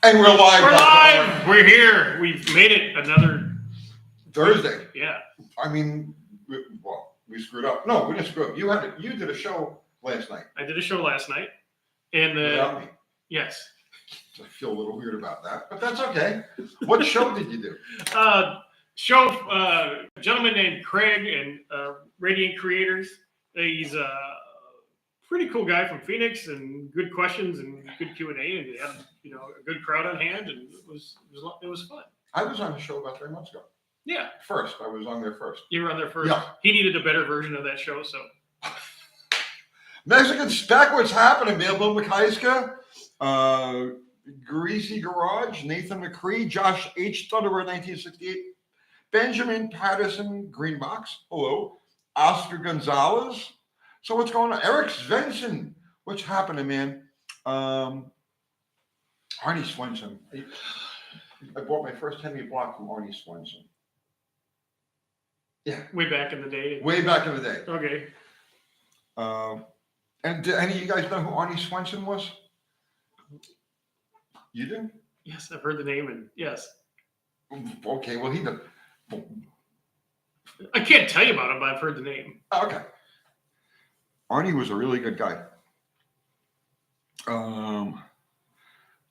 And we're live. We're live. We're here. We've made it another Thursday. Yeah. I mean, we screwed up. No, we didn't screw up. You did a show last night. I did a show last night, and without me. Yes. I feel a little weird about that, but that's okay. What show did you do? A gentleman named Craig and Radiant Creators. He's a pretty cool guy from Phoenix, and good questions and good Q&A, and he had a good crowd on hand, and it was fun. I was on a show about 3 months ago. Yeah. I was on there first. You were on there first. Yeah. He needed a better version of that show, so. Mexican Spec, what's happening, man? Bill Mikaiska, Greasy Garage, Nathan McCree, Josh H. Thunderbird 1968, Benjamin Patterson, Green Box, hello, Oscar Gonzalez. So what's going on? Eric Svensson, what's happening, man? Arnie Swenson. I bought my first Henry block from Arnie Swenson. Yeah. Way back in the day. Way back in the day. Okay. And do any of you guys know who Arnie Swenson was? You do? Yes, I've heard the name, and yes. Okay, well, he does. I can't tell you about him, but I've heard the name. Okay. Arnie was a really good guy.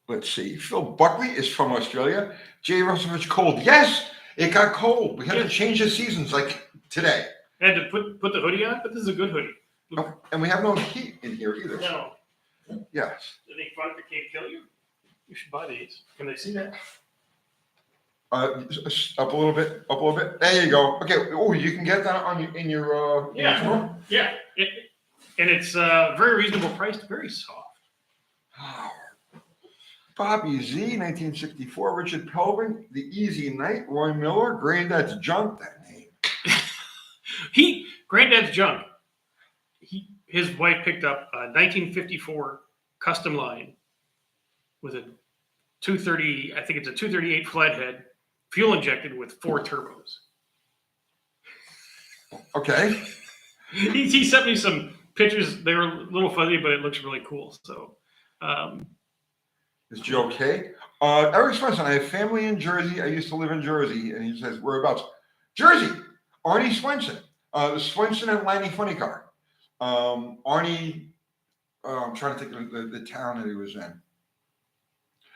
Let's see. Phil Buckley is from Australia. Jay Russovich, cold. Yes, it got cold. We had to change the seasons like today. I had to put the hoodie on, but this is a good hoodie. Oh, and we have no heat in here either. No. Yes. Any product that can't kill you? You should buy these. Can they see that? Up a little bit. There you go. Okay. Oh, you can get that in your yeah. Yeah. And it's very reasonable priced, very soft. Bobby Z, 1964. Richard Pelvin, The Easy Night. Roy Miller, Granddad's Junk. That name. Granddad's Junk. His wife picked up a 1954 custom line with a 230. I think it's a 238 flathead, fuel injected with 4 turbos. Okay. He sent me some pictures. They were a little fuzzy, but it looks really cool. So, is Joe okay? Eric Swenson, I have family in Jersey. I used to live in Jersey, and he says whereabouts? Jersey. Arnie Swenson, the Swenson and Lanny Funny Car. Arnie, I'm trying to think of the town that he was in.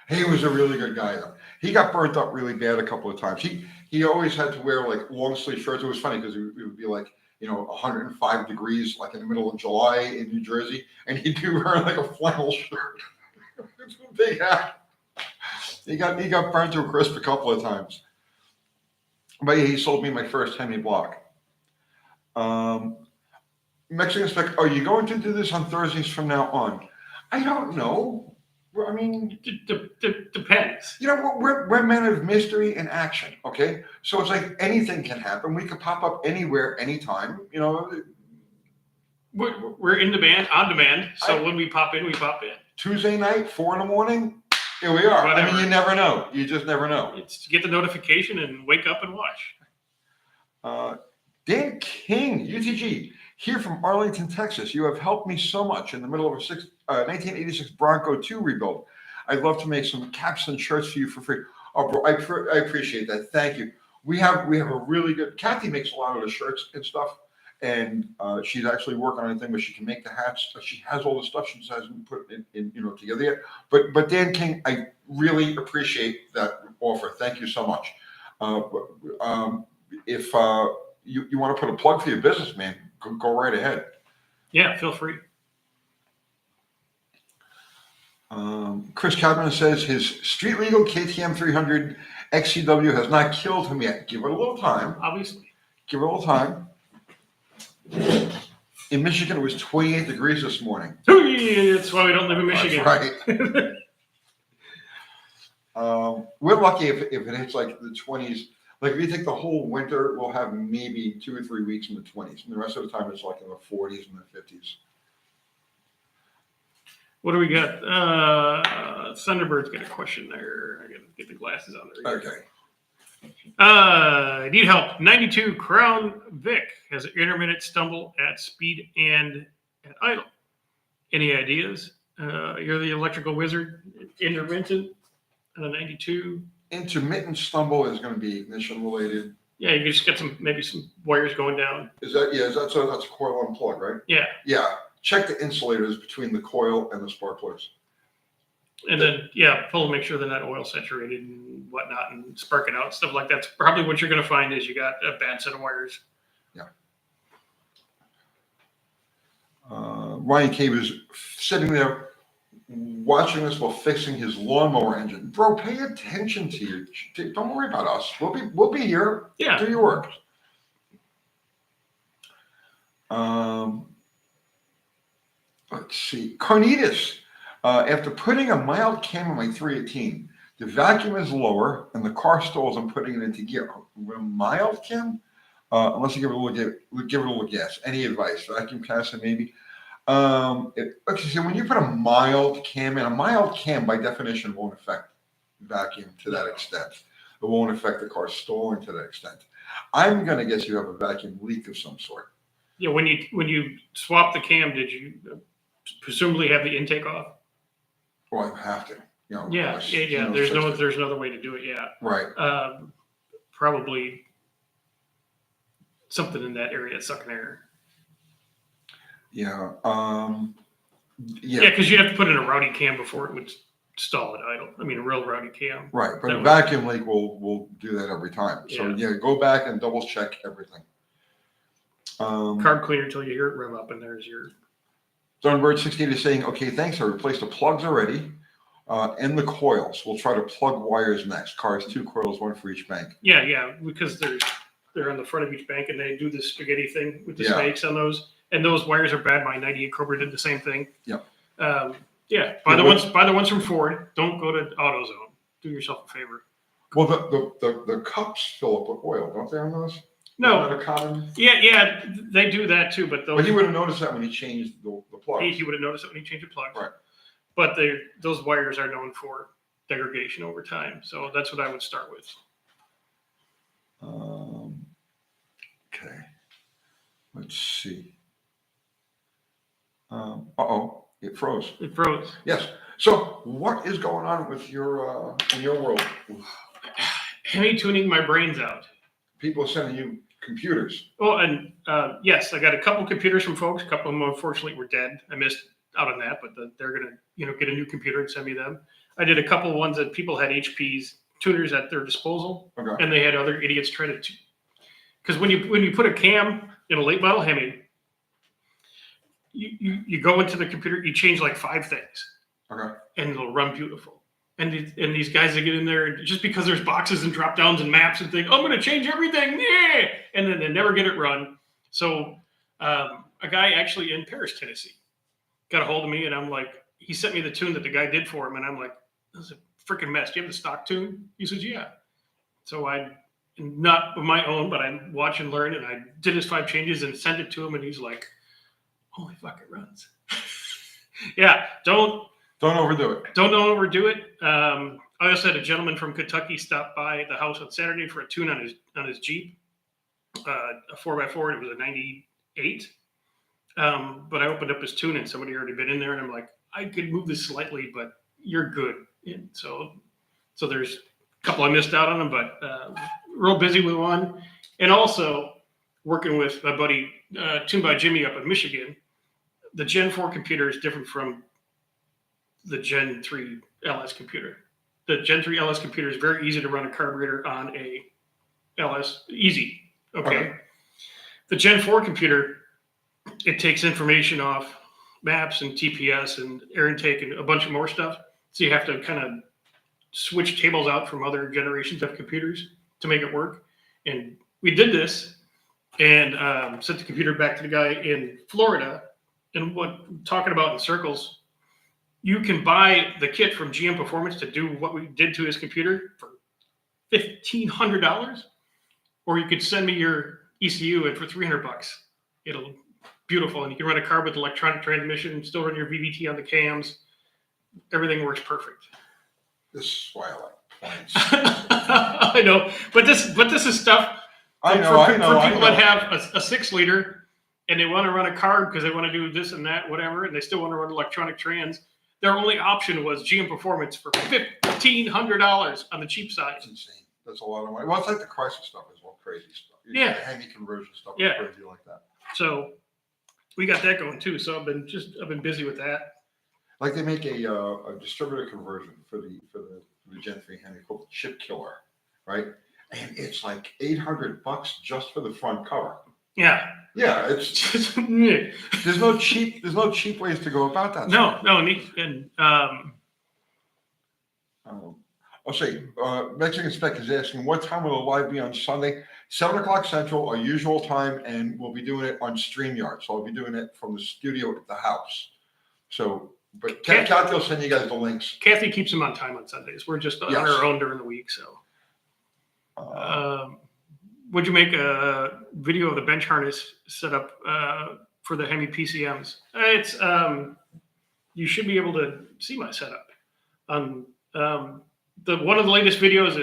He was a really good guy, though. He got burnt up really bad a couple of times. He always had to wear like long sleeve shirts. It was funny because it would be like 105 degrees, like in the middle of July in New Jersey, and he'd be wearing like a flannel shirt. It's a big hat. He got burnt to a crisp a couple of times. But yeah, he sold me my first Henry block. Mexican Spec, are you going to do this on Thursdays from now on? I don't know. I mean, depends. We're men of mystery and action, okay? So it's like anything can happen. We could pop up anywhere, anytime. We're on demand. So when we pop in, we pop in. Tuesday night, 4 a.m, here we are. Whatever. I mean, you never know. You just never know. It's to get the notification and wake up and watch. Dan King, UTG, here from Arlington, Texas. You have helped me so much in the middle of a 1986 Bronco 2 rebuild. I'd love to make some caps and shirts for you for free. Oh, bro, I appreciate that. Thank you. We have a really good. Kathy makes a lot of the shirts and stuff, and she's actually working on anything where she can make the hats. She has all the stuff. She just hasn't put it in together yet. But Dan King, I really appreciate that offer. Thank you so much. If you want to put a plug for your business, man, go right ahead. Yeah, feel free. Chris Cabin says his street legal KTM 300 XCW has not killed him yet. Give it a little time. Obviously. Give it a little time. In Michigan, it was 28 degrees this morning. That's why we don't live in Michigan. That's right. We're lucky if it hits like the 20s. Like if you take the whole winter, we'll have maybe 2 or 3 weeks in the 20s. And the rest of the time, it's like in the 40s and the 50s. What do we got? Thunderbird's got a question there. I got to get the glasses on there. Okay. Need help. 92 Crown Vic has an intermittent stumble at speed and at idle. Any ideas? You're the electrical wizard. Intermittent. And a 92. Intermittent stumble is going to be ignition related. Yeah, you just get maybe some wires going down. Is that that's a coil unplug, right? Yeah. Yeah. Check the insulators between the coil and the spark plugs. And then pull to make sure they're not oil saturated and whatnot, and spark it out, stuff like that. That's probably what you're going to find is you got a bad set of wires. Yeah. Ryan Cave is sitting there watching us while fixing his lawnmower engine. Bro, pay attention to you. Don't worry about us. We'll be here. Yeah. Do your work. Let's see. Carnitas. After putting a mild cam on my 318, the vacuum is lower and the car stalls. I'm putting it into gear. A mild cam? Unless you give it a little gas. Any advice? Vacuum caster maybe? Okay, so when you put a mild cam in, a mild cam by definition won't affect vacuum to that extent. It won't affect the car stalling to that extent. I'm gonna guess you have a vacuum leak of some sort. Yeah, when you swap the cam, did you presumably have the intake off? Well, I have to. Yeah. There's no other way to do it. Yeah. Right. Probably something in that area sucking air. Yeah. Yeah, because you'd have to put in a rowdy cam before it would stall it idle. I mean, a real rowdy cam. Right, but a vacuum leak will do that every time. So go back and double check everything. Carb cleaner until you hear it rev up, and there's your. Thornbird 16 is saying, okay, thanks. I replaced the plugs already and the coils. We'll try to plug wires next. Cars, 2 coils, 1 for each bank. Yeah, because they're on the front of each bank, and they do this spaghetti thing with the snakes on those. And those wires are bad. My 98 Cobra did the same thing. Yep. Buy the ones from Ford. Don't go to AutoZone. Do yourself a favor. Well, the cups fill up with oil, don't they on those? No. Isn't that a common? Yeah, they do that too. But he would have noticed that when he changed the plugs. He would have noticed it when he changed the plugs. Right. But those wires are known for degradation over time. So that's what I would start with. Okay. Let's see. It froze. It froze. Yes. So what is going on with your in your world? Heavy tuning my brains out. People are sending you computers. Oh, and yes, I got a couple computers from folks. A couple of them unfortunately were dead. I missed out on that, but they're gonna get a new computer and send me them. I did a couple of ones that people had HP's tuners at their disposal, and they had other idiots try to. Because when you put a cam in a late model Hemi, you go into the computer, you change like 5 things, and it'll run beautiful. And these guys that get in there just because there's boxes and drop downs and maps and think, I'm going to change everything, yeah, and then they never get it run. So a guy actually in Paris, Tennessee, got a hold of me, and I'm like, he sent me the tune that the guy did for him, and I'm like, this is a freaking mess. Do you have the stock tune? He says, yeah. So not of my own, but I watch and learn, and I did his 5 changes and sent it to him, and he's like, holy fuck, it runs. Yeah, don't overdo it. Don't overdo it. I also had a gentleman from Kentucky stop by the house on Saturday for a tune on his Jeep, a 4x4. It was a 98. But I opened up his tune, and somebody already been in there, and I'm like, I could move this slightly, but you're good. And so there's a couple I missed out on them, but real busy with one. And also working with my buddy, tuned by Jimmy up in Michigan. The Gen 4 computer is different from the Gen 3 LS computer. The Gen 3 LS computer is very easy to run a carburetor on a LS. Easy. Okay. The Gen 4 computer, it takes information off maps and TPS and air intake and a bunch of more stuff. So you have to kind of switch tables out from other generations of computers to make it work. And we did this and sent the computer back to the guy in Florida. And what I'm talking about in circles, you can buy the kit from GM Performance to do what we did to his computer for $1,500, or you could send me your ECU and for $300. It'll beautiful, and you can run a car with electronic transmission, still run your VVT on the cams. Everything works perfect. This is why I like points. I know, but this is stuff for people that have a 6-liter. And they want to run a carb because they want to do this and that, whatever, and they still want to run electronic trans. Their only option was GM Performance for $1,500. $1,400 on the cheap side. It's insane. That's a lot of money. Well, it's like the Chrysler stuff as well, crazy stuff. Yeah. The Hemi conversion stuff Yeah. is crazy like that. So we got that going too. So I've been busy with that. Like they make a distributor conversion for the Gen 3 Hemi called the Chip Killer, right? And it's like $800 just for the front cover. Yeah. Yeah, it's Just, there's no cheap ways to go about that. no, and I'll say, Mexican Spec is asking, what time will the live be on Sunday? 7 o'clock Central, our usual time, and we'll be doing it on StreamYard. So I'll be doing it from the studio at the house. So, but Kathy will send you guys the links. Kathy keeps them on time on Sundays. We're just on our own during the week. So, would you make a video of the bench harness setup for the Hemi PCMs? It's you should be able to see my setup. One of the latest videos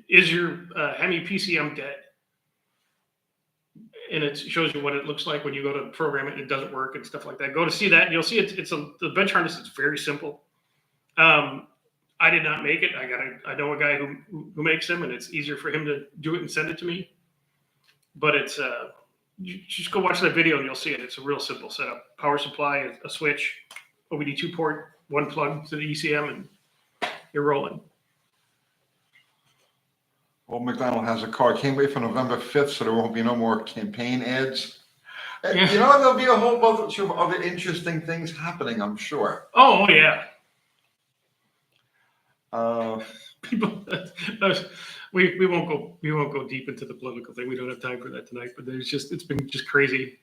is your Hemi PCM dead? And it shows you what it looks like when you go to program it and it doesn't work and stuff like that. Go to see that, and you'll see the bench harness is very simple. I did not make it. I know a guy who makes them, and it's easier for him to do it and send it to me. But it's you just go watch that video and you'll see it. It's a real simple setup: power supply, a switch, OBD2 port, one plug to the ECM, and you're rolling. Old McDonald has a car. Can't wait for November 5th so there won't be no more campaign ads. Yeah. You know, there'll be a whole bunch of other interesting things happening, I'm sure. Oh yeah. People, we won't go deep into the political thing. We don't have time for that tonight. But it's been just crazy.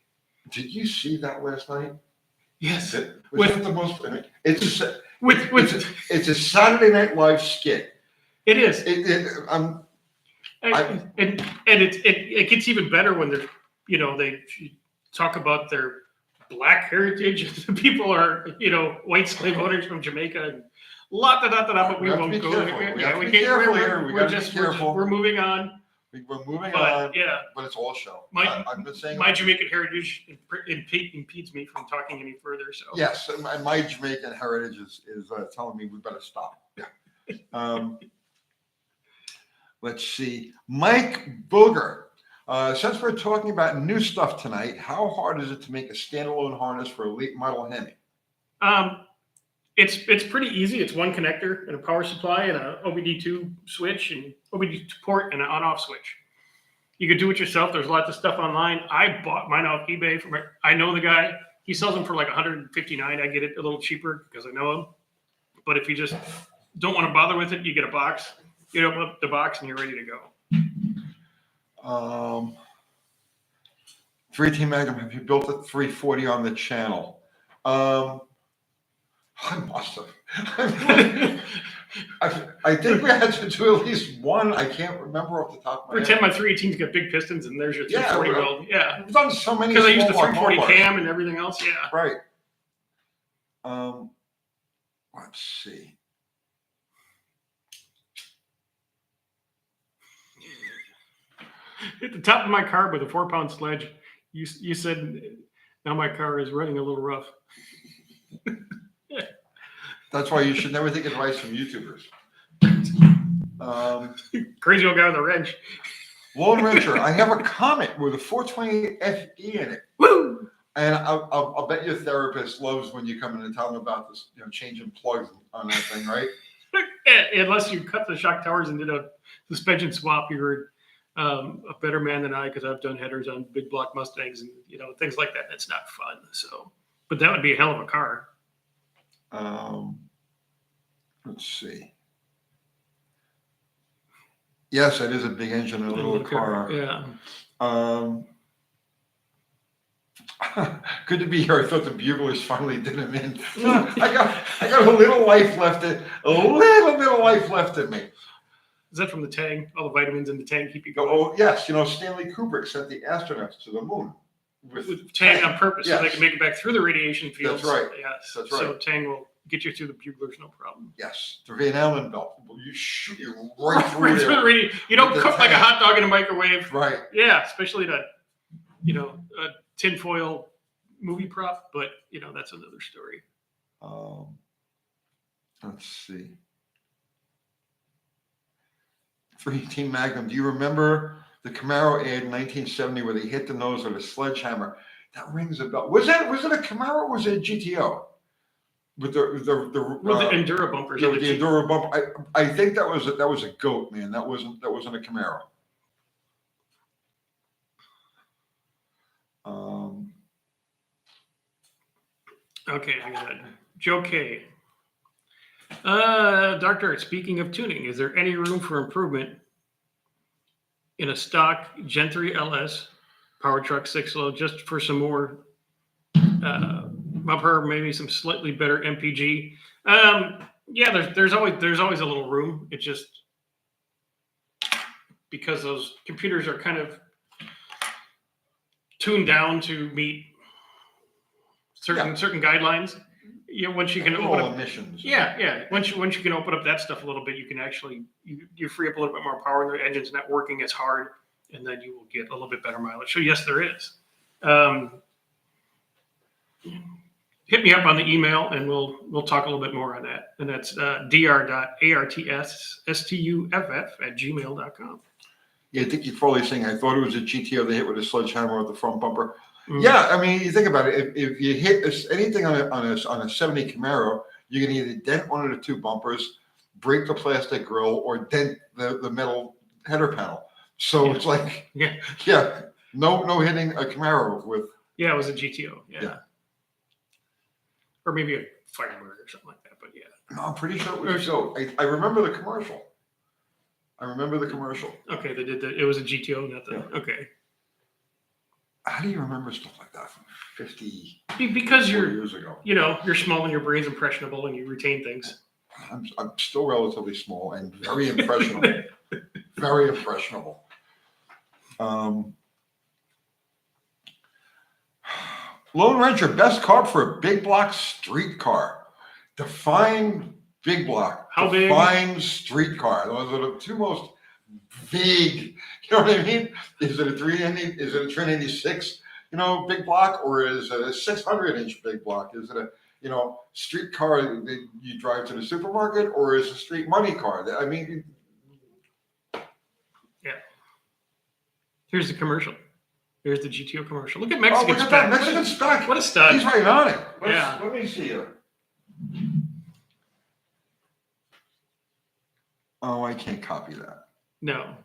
Did you see that last night? Yes. Was it the most? It's a Saturday Night Live skit. It is. And it gets even better when they talk about their black heritage. People are white slave owners from Jamaica and but we won't go there. Yeah, we can't. We're moving on. We're moving on. Yeah, but it's all show. I've been saying my Jamaican heritage impedes me from talking any further. So yes, and my Jamaican heritage is telling me we better stop. Yeah. Let's see. Mike Booger. Since we're talking about new stuff tonight, how hard is it to make a standalone harness for a late model Hemi? It's pretty easy. It's one connector and a power supply and a OBD2 switch and OBD2 port and an on-off switch. You could do it yourself. There's lots of stuff online. I bought mine off eBay I know the guy. He sells them for like $159. I get it a little cheaper because I know him. But if you just don't want to bother with it, you get a box. You open up the box and you're ready to go. 3T Magnum, have you built a 340 on the channel? I must have. I think we had to do at least one. I can't remember off the top of my head. Pretend my 318's got big pistons and there's your 340 wheel. Yeah. We've done so many. Because I used the 340 cam and everything else. Yeah. Right. Let's see. At the top of my car with a 4-pound sledge, you said, now my car is running a little rough. That's why you should never take advice from YouTubers. Crazy old guy with a wrench. Lone Wrencher, I have a Comet with a 428 FE in it. Woo! And I'll bet your therapist loves when you come in and tell them about this, changing plugs on that thing, right? Unless you cut the shock towers and did a suspension swap, you're a better man than I, because I've done headers on big block Mustangs and things like that. That's not fun. So, but that would be a hell of a car. Let's see. Yes, it is a big engine and a little car. Yeah. Good to be here. I thought the buglers finally did him in. I got a little life left in a little bit of life left in me. Is that from the Tang? All the vitamins in the Tang keep you going. Oh yes, Stanley Kubrick sent the astronauts to the moon with Tang on purpose, so they can make it back through the radiation fields. That's right. Yes, that's right. So Tang will get you through the buglers, no problem. Yes, the Van Allen belt. You shoot you right through the radiation. You don't cook like a hot dog in a microwave. Right. Yeah, especially a tinfoil movie prop, but that's another story. Let's see. 318 Magnum. Do you remember the Camaro ad in 1970 where they hit the nose with a sledgehammer? That rings a bell. Was it a Camaro or was it a GTO? With With the Enduro bumpers. the Enduro bump. I think that was a goat, man. That wasn't a Camaro. Okay, I got it. Joe K. Doctor, speaking of tuning, is there any room for improvement in a stock Gen 3 LS power truck 6-low just for some more bumper, maybe some slightly better MPG? Yeah, there's always a little room. It's just because those computers are kind of tuned down to meet certain guidelines. You know, once you can open up emissions. Yeah. Once you can open up that stuff a little bit, you can actually you free up a little bit more power, and the engine's not working as hard, and then you will get a little bit better mileage. So yes, there is. Hit me up on the email, and we'll talk a little bit more on that. And that's dr.artstuff@gmail.com. Yeah, I think you're probably saying I thought it was a GTO they hit with a sledgehammer with the front bumper. Mm. Yeah, I mean, you think about it. If you hit anything on a 70 Camaro, you can either dent one of the two bumpers, break the plastic grill, or dent the metal header panel. So it's like, no hitting a Camaro with. Yeah, it was a GTO. Yeah. Or maybe a Firebird or something like that. But yeah. No, I'm pretty sure it was so. I remember the commercial. Okay, they did it was a GTO, not the. Yeah. Okay. How do you remember stuff like that from 50 because you're years ago? You know, you're small and your brain's impressionable and you retain things. I'm still relatively small and very impressionable. Very impressionable. Lone Ranger, best carb for a big block street car. Define big block. How big? Define street car. Those are the two most vague. You know what I mean? Is it a 390? Is it a 396? Big block, or is it a 600-inch big block? Is it a street car that you drive to the supermarket, or is it a street money car? I mean, yeah. Here's the commercial. Here's the GTO commercial. Look at Mexican look at that Mexican spec. What a stud! He's right on it. Yeah. Let me see it. Oh, I can't copy that. No.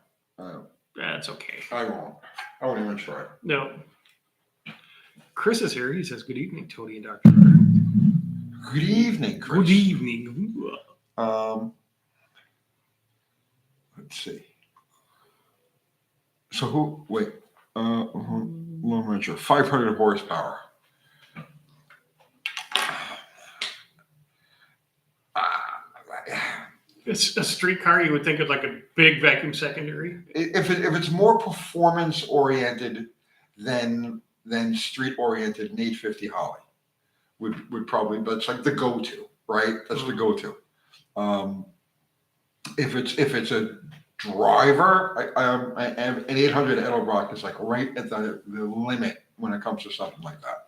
That's okay. I won't even try. No. Chris is here. He says, "Good evening, Tony and Dr. Good evening, Chris. Good evening. Let's see. So Lone Ranger, 500 horsepower. It's a street car. You would think of like a big vacuum secondary. If it's more performance oriented than street oriented, an 850 Holly would probably, but it's like the go-to, right? That's the go-to. If it's a driver, an 800 Edelbrock is like right at the limit when it comes to something like that.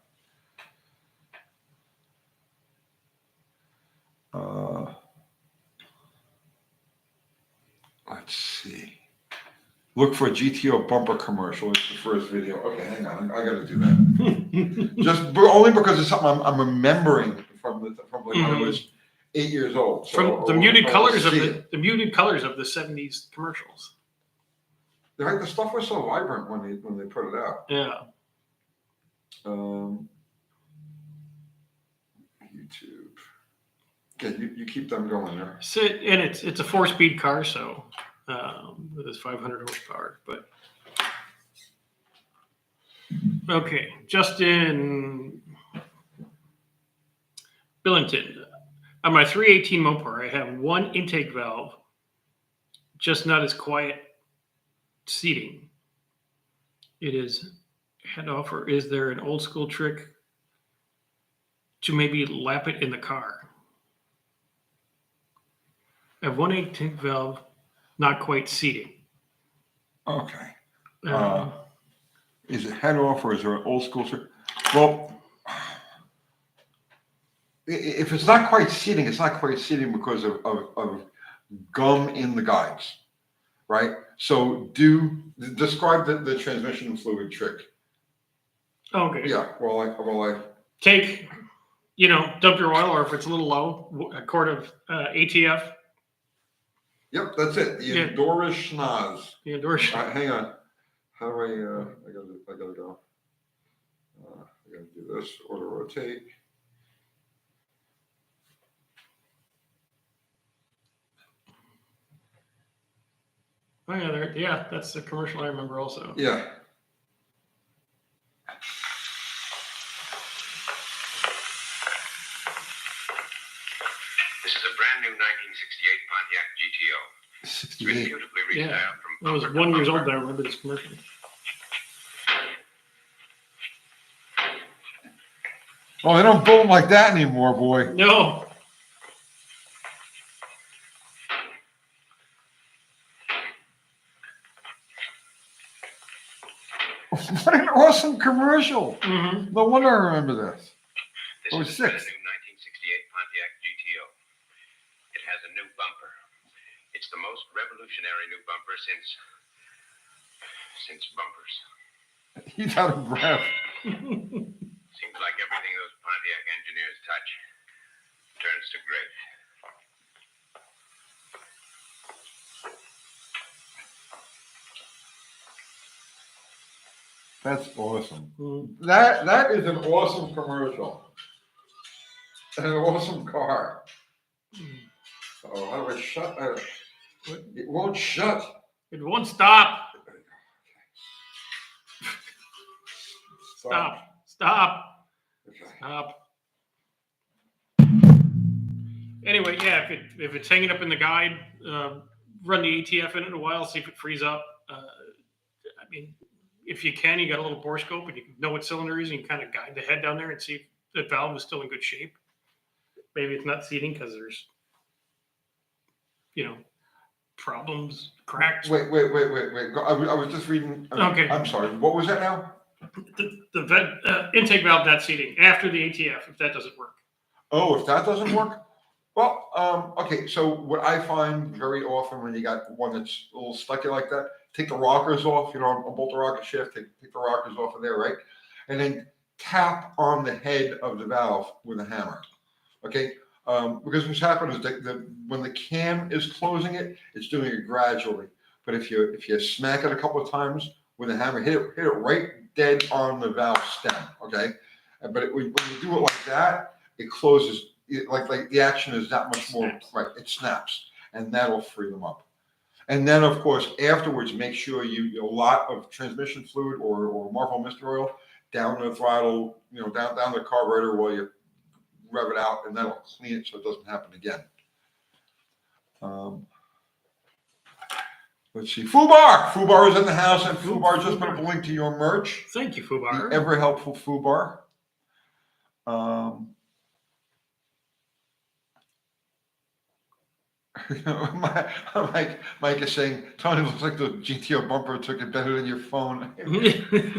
Let's see. Look for a GTO bumper commercial. It's the first video. Okay, hang on. I got to do that. Only because it's something I'm remembering from when I was 8 years old. So, from the muted colors of the muted colors of the 70s commercials. The stuff was so vibrant when they put it out. Yeah. YouTube. Yeah, you keep them going there. And it's a 4-speed car, so with its 500 horsepower. But okay, Justin Billington. On my 318 Mopar, I have one intake valve, just not as quiet seating. It is head off, or is there an old school trick to maybe lap it in the car? I have one intake valve, not quite seating. Okay. Is it head off, or is there an old school trick? Well, if it's not quite seating, it's not quite seating because of gum in the guides. right? So describe the transmission fluid trick. Okay. Yeah. Well, Take, dump your oil, or if it's a little low, a quart of ATF. Yep, that's it. The Yeah. Endora schnoz. The endorse. Hang on. How do I gotta go. I gotta do this. Auto rotate. Oh yeah, that's the commercial I remember also. Yeah. This is a brand new 1968 Pontiac GTO. It's been 68. beautifully Yeah. restyled from I was bumper to 1 year old bumper. when I remember this commercial. Oh, they don't build them like that anymore, boy. No. What an awesome commercial. Mm-hmm. No wonder I remember this. This Oh, is a brand 6. new 1968 Pontiac GTO. It has a new bumper. It's the most revolutionary new bumper since bumpers. He's out of breath. Seems like everything those Pontiac engineers touch turns to great. That's awesome. Mm-hmm. That is an awesome commercial. And an awesome car. Oh, how do I shut that? It won't shut. It won't stop. Stop. Okay. Stop. Anyway, yeah, if it's hanging up in the guide, run the ATF in it a while, see if it frees up. I mean, if you can, you got a little bore scope and you know what cylinder is, and you kind of guide the head down there and see if the valve is still in good shape. Maybe it's not seating because there's, problems, cracks. Wait. I was just reading. Okay. I'm sorry. What was that now? The intake valve not seating after the ATF, if that doesn't work. Oh, if that doesn't work? Well, okay. So what I find very often when you got one that's a little stucky like that, take the rockers off, on a bolt rocker shaft, take the rockers off of there, right? And then tap on the head of the valve with a hammer. Okay. Because what's happened is when the cam is closing it, it's doing it gradually. But if you smack it a couple of times with a hammer, hit it right dead on the valve stem. Okay. But when you do it like that, it closes. Like the action is that much more right. It snaps, and that'll free them up. And then, of course, afterwards, make sure you a lot of transmission fluid or Marvel Mystery Oil down the throttle, down the carburetor while you rev it out, and that'll clean it so it doesn't happen again. Let's see. Fubar is in the house, and Fubar just put up a link to your merch. Thank you, Fubar. The ever helpful Fubar. Mike is saying, Tony, looks like the GTO bumper took it better than your phone.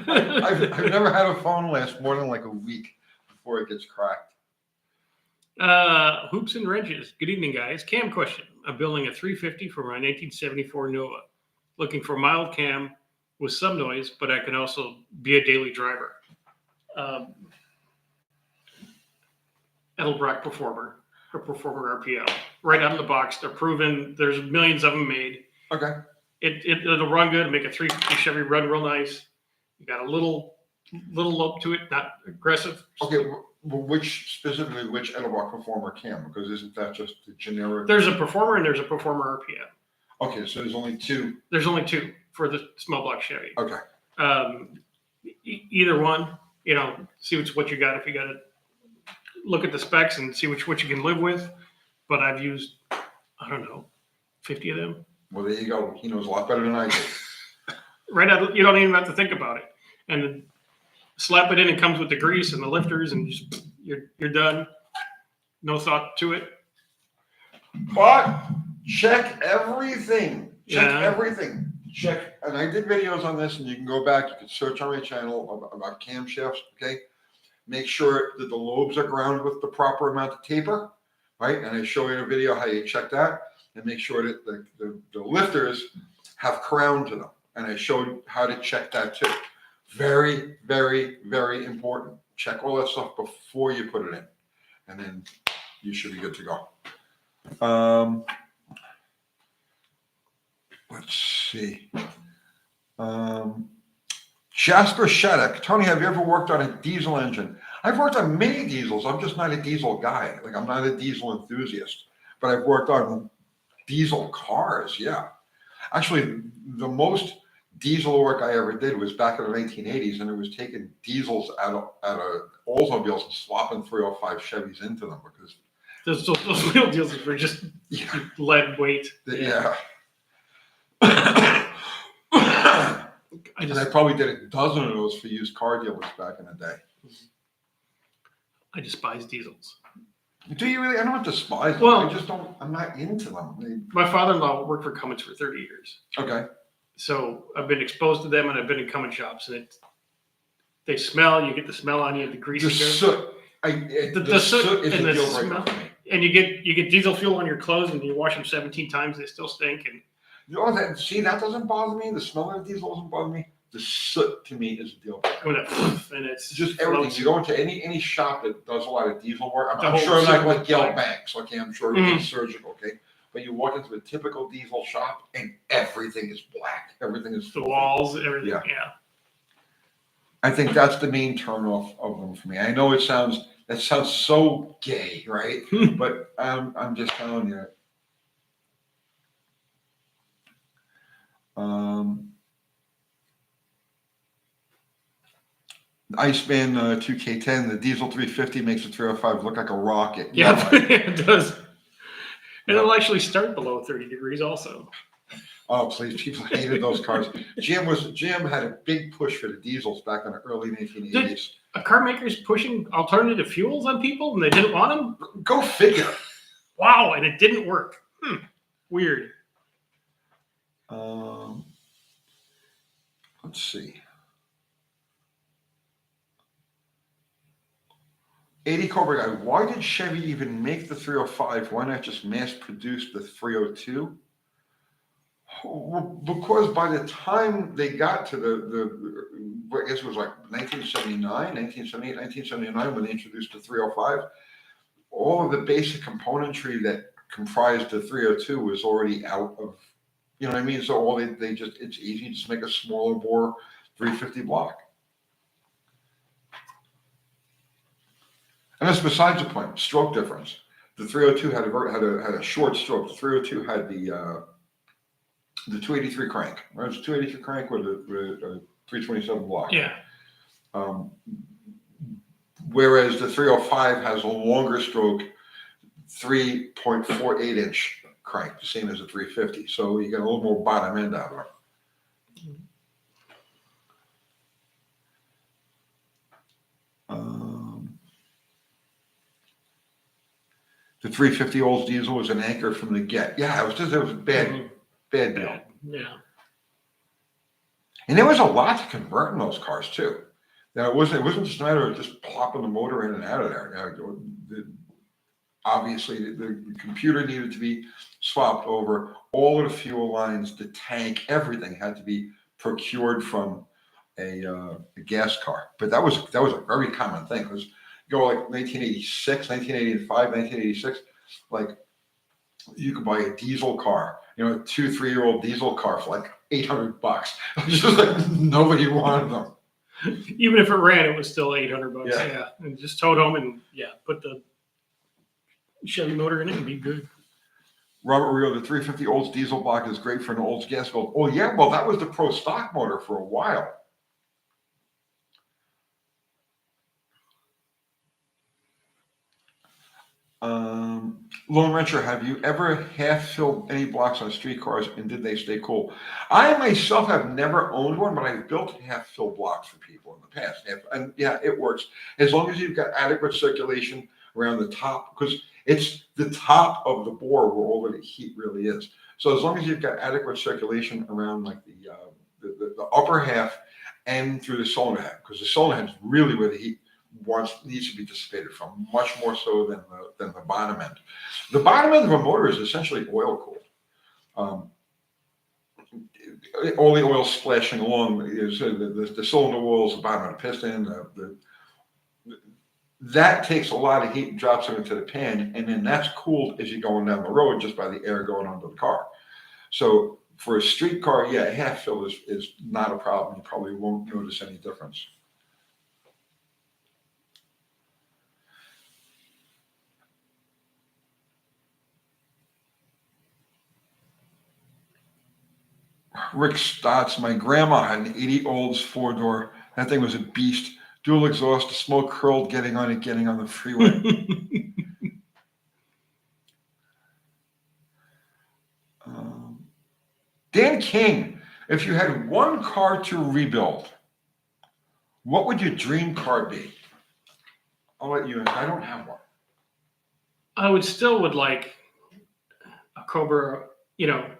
I've never had a phone last more than like a week before it gets cracked. Hoops and wrenches. Good evening, guys. Cam question. I'm building a 350 for my 1974 Nova. Looking for mild cam with some noise, but I can also be a daily driver. Edelbrock Performer RPL. Right out of the box. They're proven. There's millions of them made. Okay. It'll run good. Make a 350 Chevy run real nice. You got a little lope to it, not aggressive. Okay. Well, which Edelbrock Performer cam? Because isn't that just the generic? There's a Performer and there's a Performer RPL. Okay, so there's only two. There's only two for the small block Chevy. Okay. Either one, see what you got. If you got to look at the specs and see what you can live with. But I've used, 50 of them. Well, there you go. He knows a lot better than I do. Right out, you don't even have to think about it. And then slap it in. It comes with the grease and the lifters, and you're done. No thought to it. But check everything. Yeah. Everything. Check. And I did videos on this, and you can go back. You can search on my channel about camshafts. Okay. Make sure that the lobes are grounded with the proper amount of taper, right? And I show you in a video how you check that. and make sure that the lifters have crown to them. And I showed how to check that too. Very, very, very important. Check all that stuff before you put it in, and then you should be good to go. Let's see. Jasper Shattuck. Tony, have you ever worked on a diesel engine? I've worked on many diesels. I'm just not a diesel guy. Like, I'm not a diesel enthusiast, but I've worked on diesel cars. Yeah. Actually, the most diesel work I ever did was back in the 1980s, and it was taking diesels out of Oldsmobiles and swapping 305 Chevys into them because those wheel deals were just lead weight. Yeah. I I probably did a dozen of those for used car dealers back in the day. I despise diesels. Do you really? I don't despise them. Well, I just don't. I'm not into them. My father-in-law worked for Cummins for 30 years. Okay. So I've been exposed to them, and I've been in Cummins shops, and they smell. You get the smell on you, the grease. The soot. The soot is a deal breaker for me. And you get diesel fuel on your clothes, and you wash them 17 times, they still stink. And that doesn't bother me. The smell of diesel doesn't bother me. The soot to me is a deal breaker. And it's just everything. You go into any shop that does a lot of diesel work. I'm whole sure circle like Yale Banks. Okay, I'm sure Mhm. it's surgical. Okay, but you walk into a typical diesel shop and everything is black. Everything is the filthy. walls, everything. Yeah. I think that's the main turnoff of them for me. I know that sounds so gay, right? But I'm just telling you. Iceman 2K10, the diesel 350 makes the 305 look like a rocket. Yeah, it does. And it'll actually start below 30 degrees also. Oh, please, people hated those cars. GM had a big push for the diesels back in the early 1980s. A car maker's pushing alternative fuels on people and they didn't want them? Go figure. Wow, and it didn't work. Weird. Let's see. 80 Cobra Guy, why did Chevy even make the 305? Why not just mass produce the 302? Well, because by the time they got to I guess it was like 1979, 1978, 1979 when they introduced the 305, all of the basic componentry that comprised the 302 was already out of, you know what I mean? So all they just, it's easy, just make a smaller bore 350 block. And that's besides the point. Stroke difference. The 302 had a short stroke. The 302 had the 283 crank. Right? It was a 283 crank with a 327 block. Yeah. Whereas the 305 has a longer stroke, 3.48 inch crank, the same as a 350. So you get a little more bottom end out of it. The 350 Olds diesel was an anchor from the get. Yeah, it was a bad deal. Yeah. And there was a lot to convert in those cars too. Now it wasn't just a matter of just plopping the motor in and out of there. Obviously, the computer needed to be swapped over. All of the fuel lines, the tank, everything had to be procured from a gas car. But that was a very common thing because go like 1986, 1985, 1986, like you could buy a diesel car, a 2-3-year-old diesel car for like $800. It's just like nobody wanted them. Even if it ran, it was still $800. Yeah. Yeah. And just towed home and put the Chevy motor in it and be good. Robert Rio, the 350 Olds diesel block is great for an Olds gas build. Oh yeah, well that was the pro stock motor for a while. Lone Rancher, have you ever half filled any blocks on street cars and did they stay cool? I myself have never owned one, but I've built half fill blocks for people in the past. And yeah, it works. As long as you've got adequate circulation around the top, because it's the top of the bore where all of the heat really is. So as long as you've got adequate circulation around like the upper half and through the solenoid head, because the solenoid head is really where the heat needs to be dissipated from, much more so than the bottom end. The bottom end of a motor is essentially oil cooled. Um, all the oil splashing along is the cylinder walls, the bottom of the piston, that takes a lot of heat and drops it into the pan, and then that's cooled as you're going down the road just by the air going under the car. So for a street car, yeah, half fill is not a problem. You probably won't notice any difference. Rick Stotts, my grandma had an 80 Olds 4-door. That thing was a beast. Dual exhaust, the smoke curled getting on the freeway. Dan King, if you had one car to rebuild, what would your dream car be? I'll let you answer. I don't have one. I would like a Cobra, a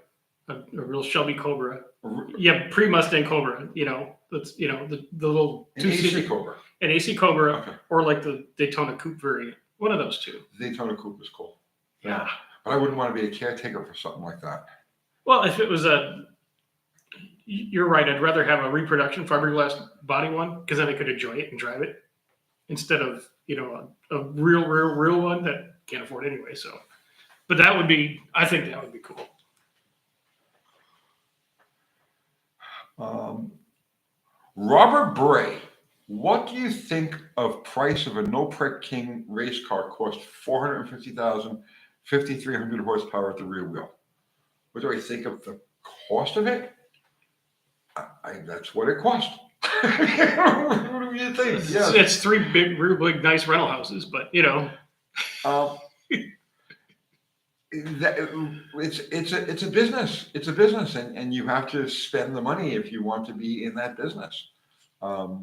real Shelby Cobra. Yeah, pre-Mustang Cobra, that's, the little An AC two-seater, Cobra. an AC Cobra, Okay. or like the Daytona Coupe variant. One of those two. The Daytona Coupe is cool. Yeah. But I wouldn't want to be a caretaker for something like that. Well, if it was you're right. I'd rather have a reproduction fiberglass body one, because then I could enjoy it and drive it, instead of a real one that can't afford anyway. So, but I think that would be cool. Robert Bray, what do you think of price of a No Prep King race car? Cost $450,000, 5,300 horsepower at the rear wheel. What do I think of the cost of it? That's what it cost. What do you think? Yeah, It's three real big, nice rental houses, but it's a business. It's a business, and you have to spend the money if you want to be in that business.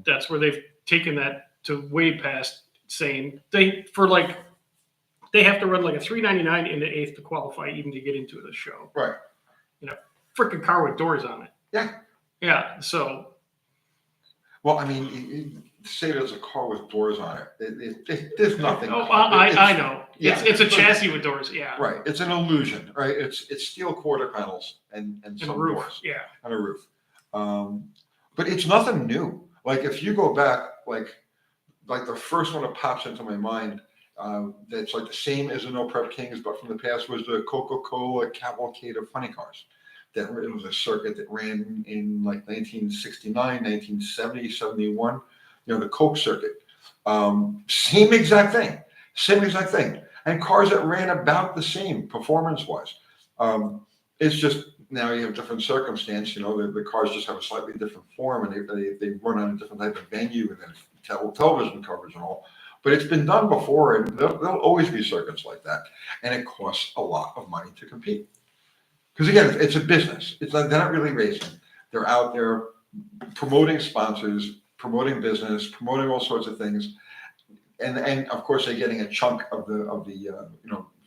That's where they've taken that to way past saying they have to run like a 399 into eighth to qualify even to get into the show. Right. Freaking car with doors on it. Yeah. Yeah. So. Well, I mean, say there's a car with doors on it. There's nothing. Oh, I know. Yeah, it's a chassis with doors. Yeah. Right. It's an illusion, right? It's steel quarter panels and some roof. doors. Yeah. And a roof. But it's nothing new. Like if you go back, like the first one that pops into my mind, that's like the same as the No Prep Kings, but from the past, was the Coca-Cola Cavalcade of funny cars. That it was a circuit that ran in like 1969, 1970, 71. The Coke circuit. Same exact thing. And cars that ran about the same performance-wise. It's just now you have different circumstance. The cars just have a slightly different form, and they run on a different type of venue, and then television coverage and all. But it's been done before, and there'll always be circuits like that, and it costs a lot of money to compete. Because again, it's a business. They're not really racing. They're out there promoting sponsors, promoting business, promoting all sorts of things, and of course they're getting a chunk of the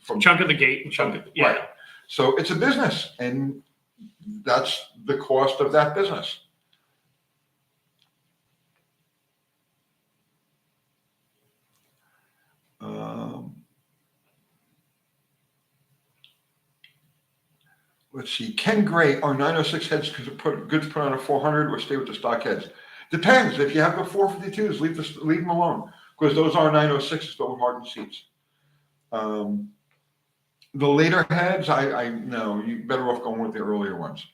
from Chunk of the gate and chunk of yeah. Right. So it's a business, and that's the cost of that business. Let's see. Ken Gray, are 906 heads goods put on a 400 or stay with the stock heads? Depends. If you have the 452s, leave them alone, because those are 906s, but with hardened seats. The later heads, I know you better off going with the earlier ones.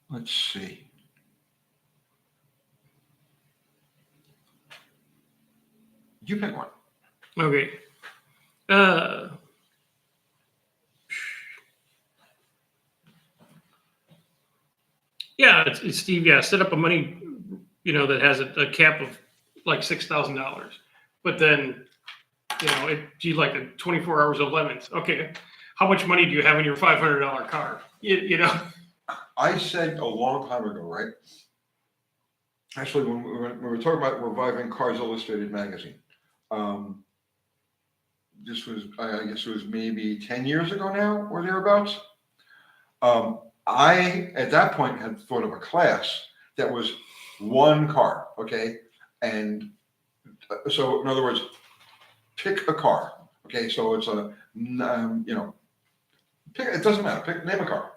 Let's see. You pick one. Okay. Yeah, it's Steve. Yeah, set up a money, that has a cap of like $6,000, but then, you like the 24 hours of lemons. Okay, how much money do you have in your $500 car? I said a long time ago, right? Actually, when we were talking about reviving Cars Illustrated magazine, this was, I guess it was maybe 10 years ago now or thereabouts. I, at that point, had thought of a class that was one car, okay? And so, in other words, pick a car, okay? So it's a, it doesn't matter. Name a car.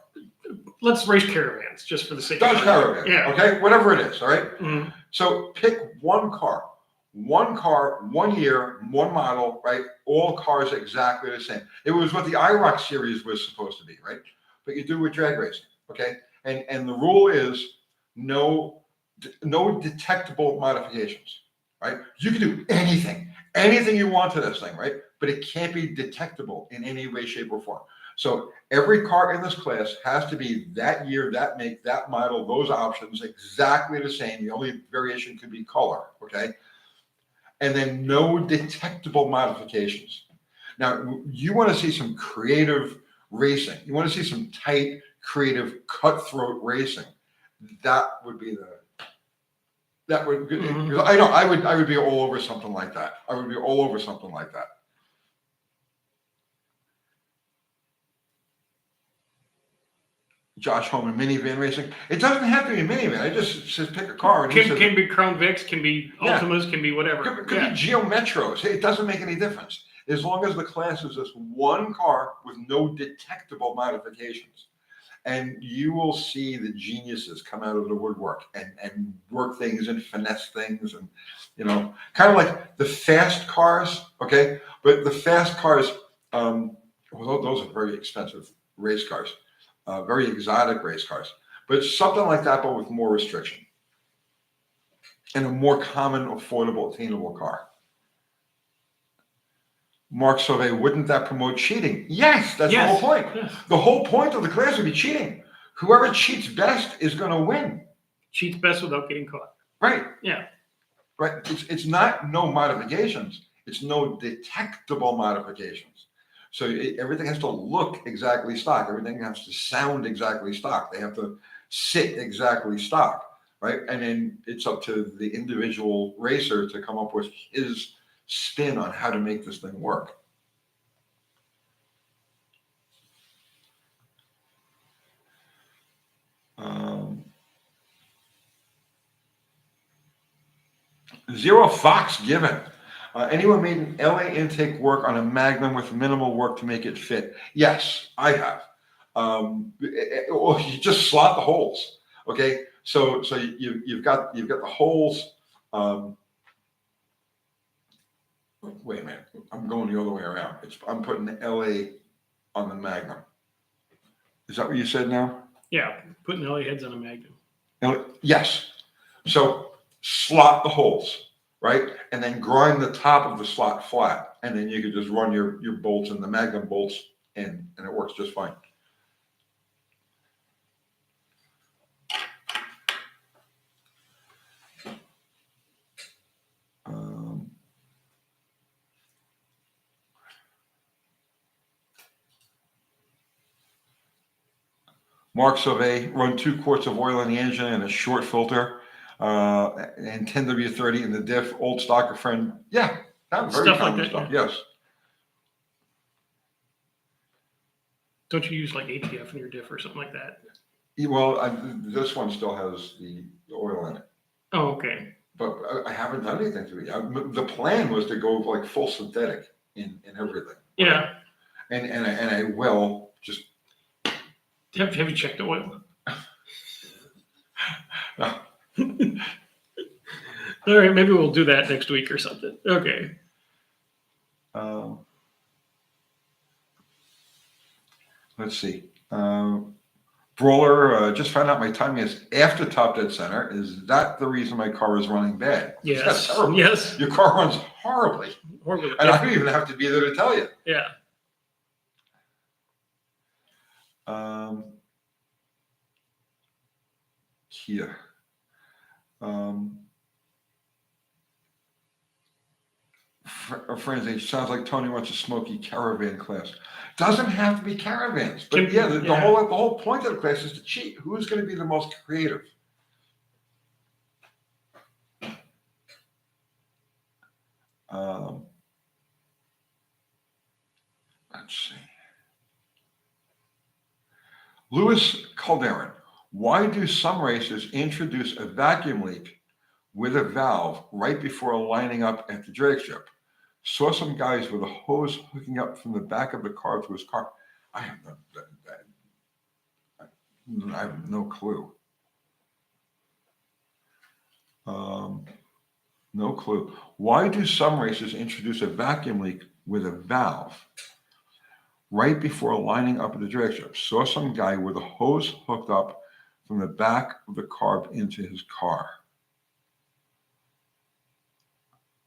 Let's race caravans just for the sake Dodge of Caravan, Yeah. okay? Whatever it is, all right? Mhm. So pick one car, 1 year, one model, right? All cars exactly the same. It was what the IROC series was supposed to be, right? But you do with drag racing, okay? And the rule is no detectable modifications, right? You can do anything you want to this thing, right? But it can't be detectable in any way, shape, or form. So every car in this class has to be that year, that make, that model, those options, exactly the same. The only variation could be color, okay? And then no detectable modifications. Now, you want to see some creative racing. You want to see some tight, creative, cutthroat racing. That would be Mhm. I know I would be all over something like that. I would be all over something like that. Josh Homan, minivan racing. It doesn't have to be a minivan. I just says pick a car. And Can be Crown Vics, can be Yeah. Ultimas, can be whatever. Could be Geo Metros. It doesn't make any difference as long as the class is just one car with no detectable modifications. And you will see the geniuses come out of the woodwork and work things and finesse things, and kind of like the fast cars. Okay, but the fast cars, well, those are very expensive race cars, very exotic race cars. But something like that, but with more restriction and a more common, affordable, attainable car. Mark Sauvé, wouldn't that promote cheating? Yes, that's the whole point. Yes. The whole point of the class would be cheating. Whoever cheats best is going to win. Cheats best without getting caught. Right. Yeah. Right. It's not no modifications. It's no detectable modifications. So everything has to look exactly stock. Everything has to sound exactly stock. They have to sit exactly stock. Right. And then it's up to the individual racer to come up with his spin on how to make this thing work. Zero Fox given. Anyone made an LA intake work on a Magnum with minimal work to make it fit? Yes, I have. Or you just slot the holes. Okay, so you've got the holes. Wait a minute, I'm going the other way around. I'm putting the LA on the Magnum. Is that what you said now? Yeah, putting LA heads on a Magnum. Yes. So slot the holes, right? And then grind the top of the slot flat. And then you could just run your bolts and the Magnum bolts in, and it works just fine. Mark Sauvé, run 2 quarts of oil in the engine and a short filter, and 10W30 in the diff, old stocker friend. Yeah, that very Stuff like common that, stuff. yeah. Yes. Don't you use like ATF in your diff or something like that? Well, this one still has the oil in it. Oh, okay. But I haven't done anything to it. The plan was to go like full synthetic in everything. Right? Yeah. And I will just. Have you checked the oil? No. All right, maybe we'll do that next week or something. Okay. Let's see. Brawler, just found out my timing is after Top Dead Center. Is that the reason my car is running bad? Yes. That's terrible. Yes. Your car runs horribly. Horribly. And I don't even have to be there to tell you. Yeah. Kia. Friends, it sounds like Tony wants a smoky caravan class. Doesn't have to be caravans, but yeah, the whole point of the class is to cheat. Who's going to be the most creative? Let's see. Louis Calderon. Why do some racers introduce a vacuum leak with a valve right before lining up at the drag strip? Saw some guys with a hose hooking up from the back of the car to his car. I have no clue. No clue. Why do some racers introduce a vacuum leak with a valve right before lining up at the drag strip? Saw some guy with a hose hooked up from the back of the car into his car.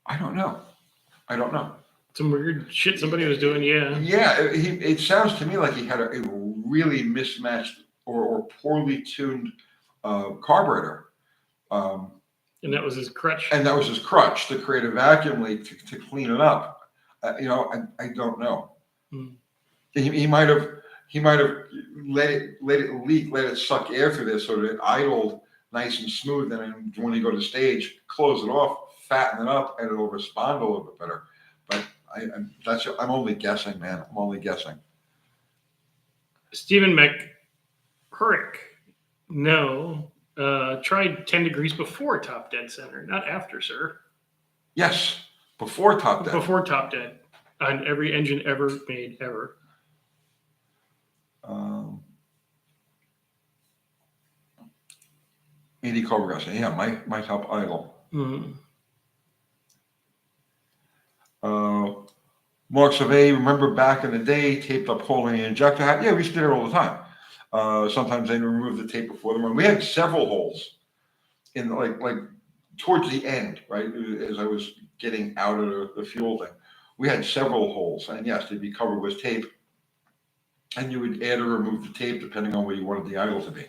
I don't know. Some weird shit somebody was doing. Yeah. Yeah, it sounds to me like he had a really mismatched or poorly tuned carburetor. And that was his crutch. And that was his crutch to create a vacuum leak to clean it up. I don't know. Hmm. He might have let it leak, let it suck air through there so that it idled nice and smooth. And then when you go to stage, close it off, fatten it up, and it'll respond a little bit better. But I'm only guessing, man. I'm only guessing. Stephen McHurrick. No. Tried 10 degrees before top dead center, not after, sir. Yes, before top dead. Before top dead on every engine ever made ever. AD Cobra Guy. Yeah, might help idle. Mm-hmm. Mark Survey, remember back in the day, taped up hole in the injector hat? Yeah, we used to do it all the time. Sometimes they remove the tape before the run. We had several holes in like towards the end, right? As I was getting out of the fuel thing, we had several holes, and yes, they'd be covered with tape, and you would add or remove the tape depending on where you wanted the idle to be.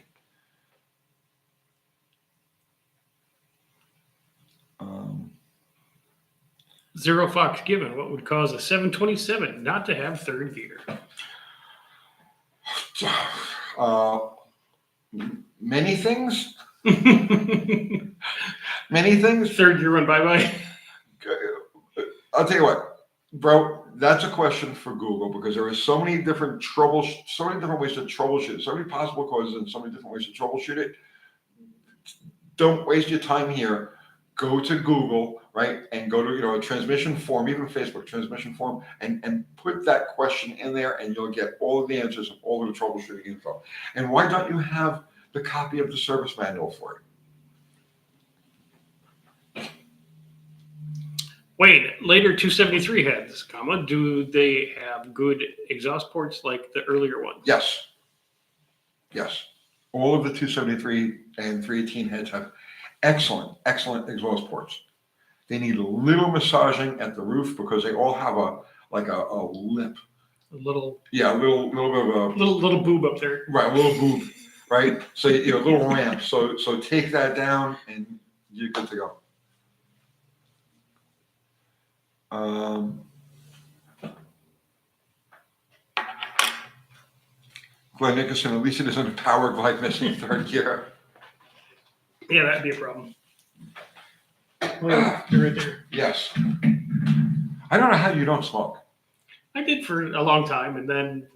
Zero Fox given. What would cause a 727 not to have third gear? Many things. Many things. Third gear run bye-bye. I'll tell you what, bro. That's a question for Google because there are so many different ways to troubleshoot, so many possible causes, and so many different ways to troubleshoot it. Don't waste your time here. Go to Google, right, and go to a transmission form, even Facebook transmission form, and put that question in there, and you'll get all of the answers and all of the troubleshooting info. And why don't you have the copy of the service manual for it? Wayne, later 273 heads, do they have good exhaust ports like the earlier ones? Yes. All of the 273 and 318 heads have excellent exhaust ports. They need a little massaging at the roof because they all have a lip. A little bit of a little boob up there. Right, a little boob, right? So a little ramp. So take that down and you're good to go. Glenn Nicholson, at least it isn't a power glide missing third gear. Yeah, that'd be a problem. Well, you're right there. Yes. I don't know how you don't smoke. I did for a long time, and then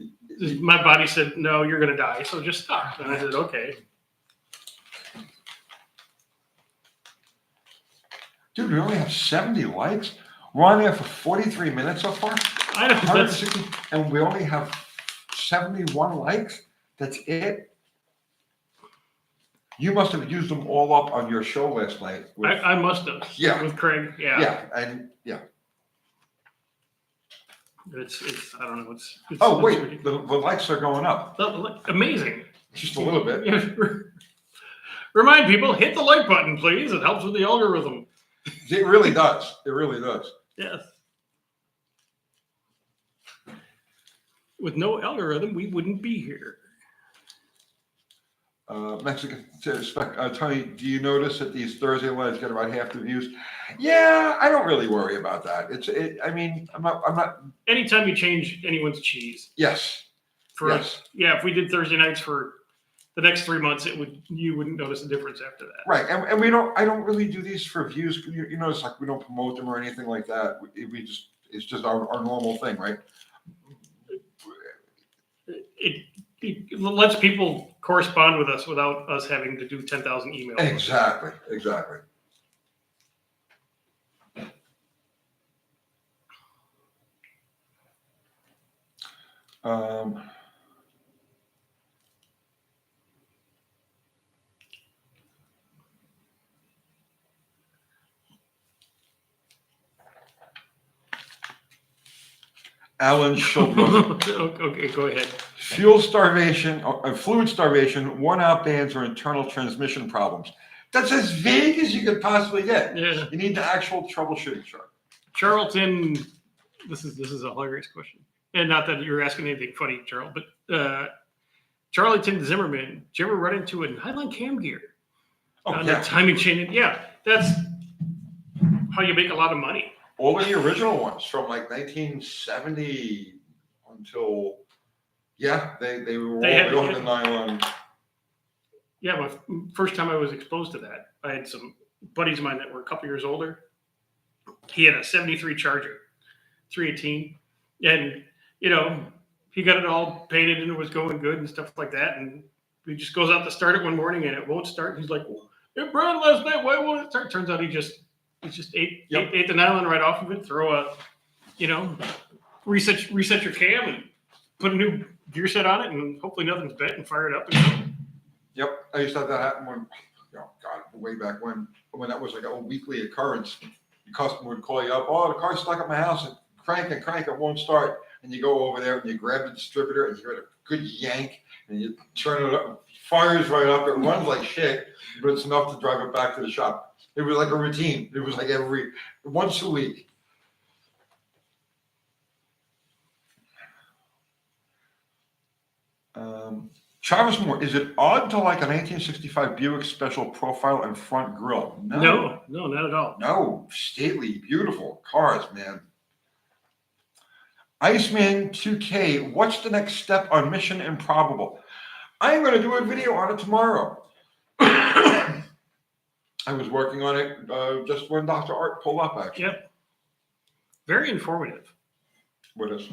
my body said, "No, you're going to die, so just stop." And I said, "Okay." Dude, we only have 70 likes. We're on there for 43 minutes so far. I know. 160, and we only have 71 likes. That's it. You must have used them all up on your show last night. I must have. Yeah. With Craig. Yeah. Yeah, and yeah. It's I don't know. It's Oh, it's wait, ridiculous. the likes are going up. Amazing. Just a little bit. Remind people, hit the like button, please. It helps with the algorithm. It really does. It really does. Yes. With no algorithm, we wouldn't be here. Mexican Tony, do you notice that these Thursday lives get about half the views? Yeah, I don't really worry about that. I mean, I'm not. Anytime you change anyone's cheese. Yes. Yes. Yeah, if we did Thursday nights for the next 3 months, you wouldn't notice a difference after that. Right, and I don't really do these for views. You notice, like, we don't promote them or anything like that. It's just our normal thing, right? It lets people correspond with us without us having to do 10,000 emails. Exactly. Alan Schulbrook. Okay, go ahead. Fuel starvation, fluid starvation, worn out bands, or internal transmission problems. That's as vague as you could possibly get. Yeah. You need the actual troubleshooting chart. Charlton, this is a hilarious question. And not that you're asking anything funny, Charles, but Charlton Zimmerman, did you ever run into a nylon cam gear? Oh, The timing chain. Yeah, that's how you make a lot of money. All of the original ones from like 1970 until, they all had the nylon. Yeah, my first time I was exposed to that, I had some buddies of mine that were a couple years older. He had a 73 Charger, 318. And, he got it all painted and it was going good and stuff like that. And he just goes out to start it one morning and it won't start. He's like, well, it burned last night. Why won't it start? Turns out he just ate the nylon right off of it, throw a, reset your cam and put a new gear set on it and hopefully nothing's bent and fire it up. Yep. I used to have that happen way back when that was like a weekly occurrence. The customer would call you up, oh, the car's stuck at my house and crank, it won't start. And you go over there and you grab the distributor and you get a good yank and you turn it up, fires right up. It runs like shit, but it's enough to drive it back to the shop. It was like a routine. It was like once a week. Travis Moore, is it odd to like a 1965 Buick Special profile and front grille? No, not at all. No, stately, beautiful cars, man. Iceman 2K, what's the next step on Mission Improbable? I'm going to do a video on it tomorrow. I was working on it just when Dr. Art pulled up, actually. Yep. Very informative. What is?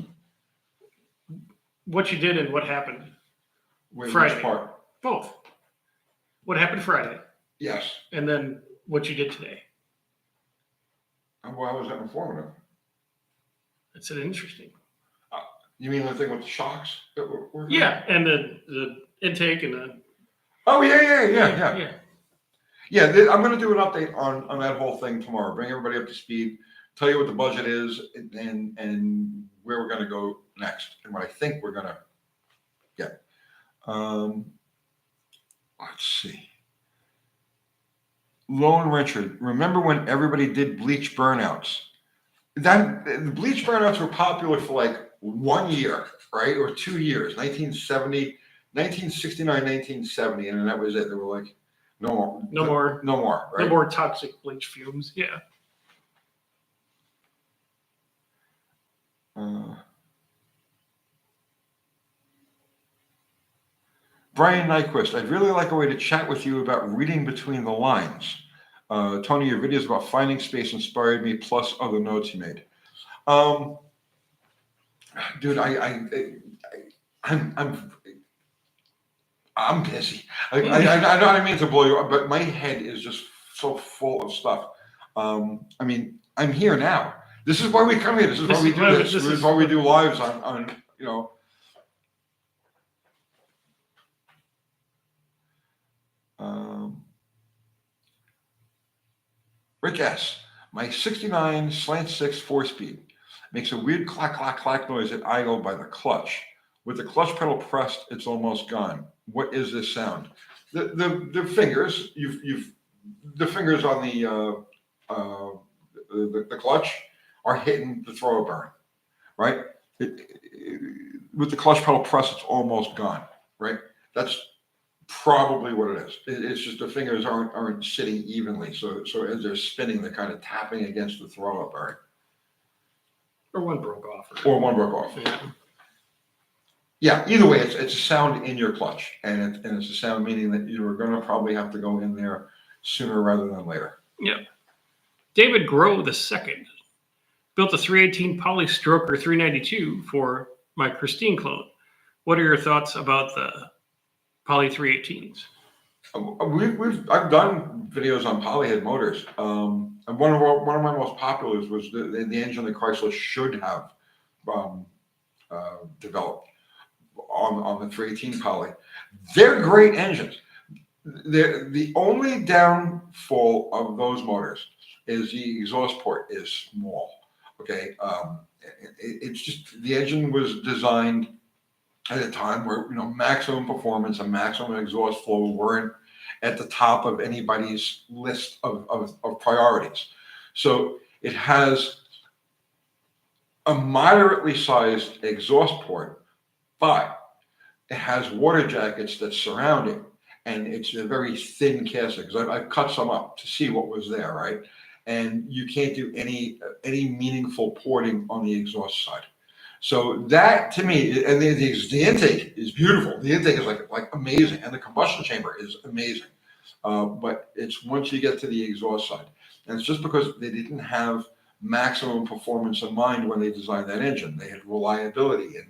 What you did and what happened. Which Friday. part? Both. What happened Friday? Yes. And then what you did today. And why was that informative? It's interesting. You mean the thing with the shocks? Yeah, and the intake and the. Oh yeah. Yeah, I'm going to do an update on that whole thing tomorrow. Bring everybody up to speed. Tell you what the budget is and where we're going to go next and what I think we're going to get. Let's see. Lone Richard, remember when everybody did bleach burnouts? The bleach burnouts were popular for like 1 year, right? Or 2 years, 1969, 1970. And then that was it. They were like, no more. Right? No more toxic bleach fumes. Yeah. Brian Nyquist, I'd really like a way to chat with you about reading between the lines. Tony, your videos about finding space inspired me, plus other notes you made. Dude, I'm busy. I know what I mean to blow you up, but my head is just so full of stuff. I mean, I'm here now. This is why we come here. This is why we do this. This is why we do lives on Rick S. My 69 slant 6 4-speed makes a weird clack, clack, clack noise at idle by the clutch. With the clutch pedal pressed, it's almost gone. What is this sound? The fingers, the fingers on the clutch are hitting the thrower burn, right? With the clutch pedal pressed, it's almost gone, right? That's probably what it is. It's just the fingers aren't sitting evenly. So as they're spinning, they're kind of tapping against the thrower burn. Or one broke off. Or one broke off. Yeah. Yeah, either way, it's a sound in your clutch, and it's a sound meaning that you're going to probably have to go in there sooner rather than later. Yeah. David Groh II built a 318 Poly Stroker 392 for my Christine clone. What are your thoughts about the Poly 318s? I've done videos on polyhead motors. And one of my most populars was the engine that Chrysler should have um, developed on the 318 poly. They're great engines. The only downfall of those motors is the exhaust port is small. Okay, it's just the engine was designed at a time where maximum performance and maximum exhaust flow weren't at the top of anybody's list of priorities. So it has a moderately sized exhaust port, but it has water jackets that surround it, and it's a very thin casting because I've cut some up to see what was there, right? And you can't do any meaningful porting on the exhaust side. So that to me, and the intake is beautiful. The intake is like amazing, and the combustion chamber is amazing. But it's once you get to the exhaust side, and it's just because they didn't have maximum performance in mind when they designed that engine. They had reliability and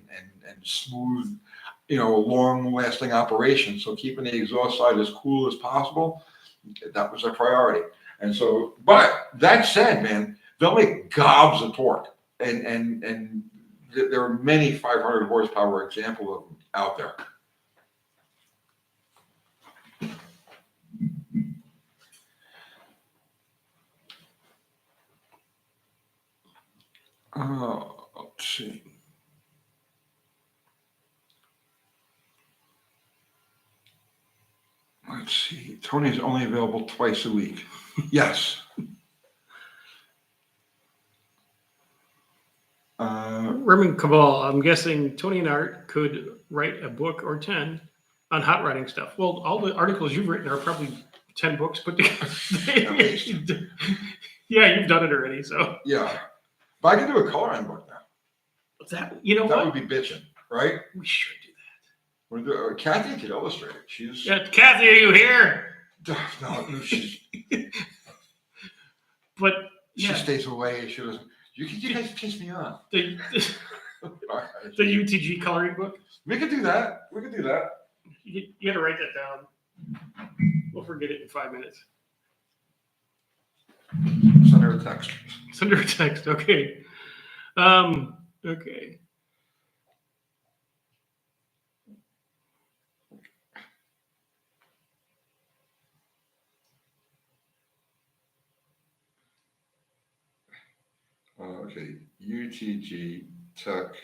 smooth, long-lasting operation. So keeping the exhaust side as cool as possible, that was their priority. And so, but that said, man, they'll make gobs of torque, and there are many 500 horsepower examples of them out there. Let's see. Let's see. Tony's only available twice a week. Yes. Herman Cabal, I'm guessing Tony and Art could write a book or 10 on hot rodding stuff. Well, all the articles you've written are probably 10 books put together. Yeah, you've done it already. So yeah, but I could do a coloring book now. That would be bitching, right? We should do that. Kathy could illustrate it. She's Kathy, are you here? No, she's. But she stays away. She doesn't. You guys piss me off. The UTG coloring book. We could do that. You got to write that down. We'll forget it in 5 minutes. Send her a text. Okay. Okay. Okay, UTG Tech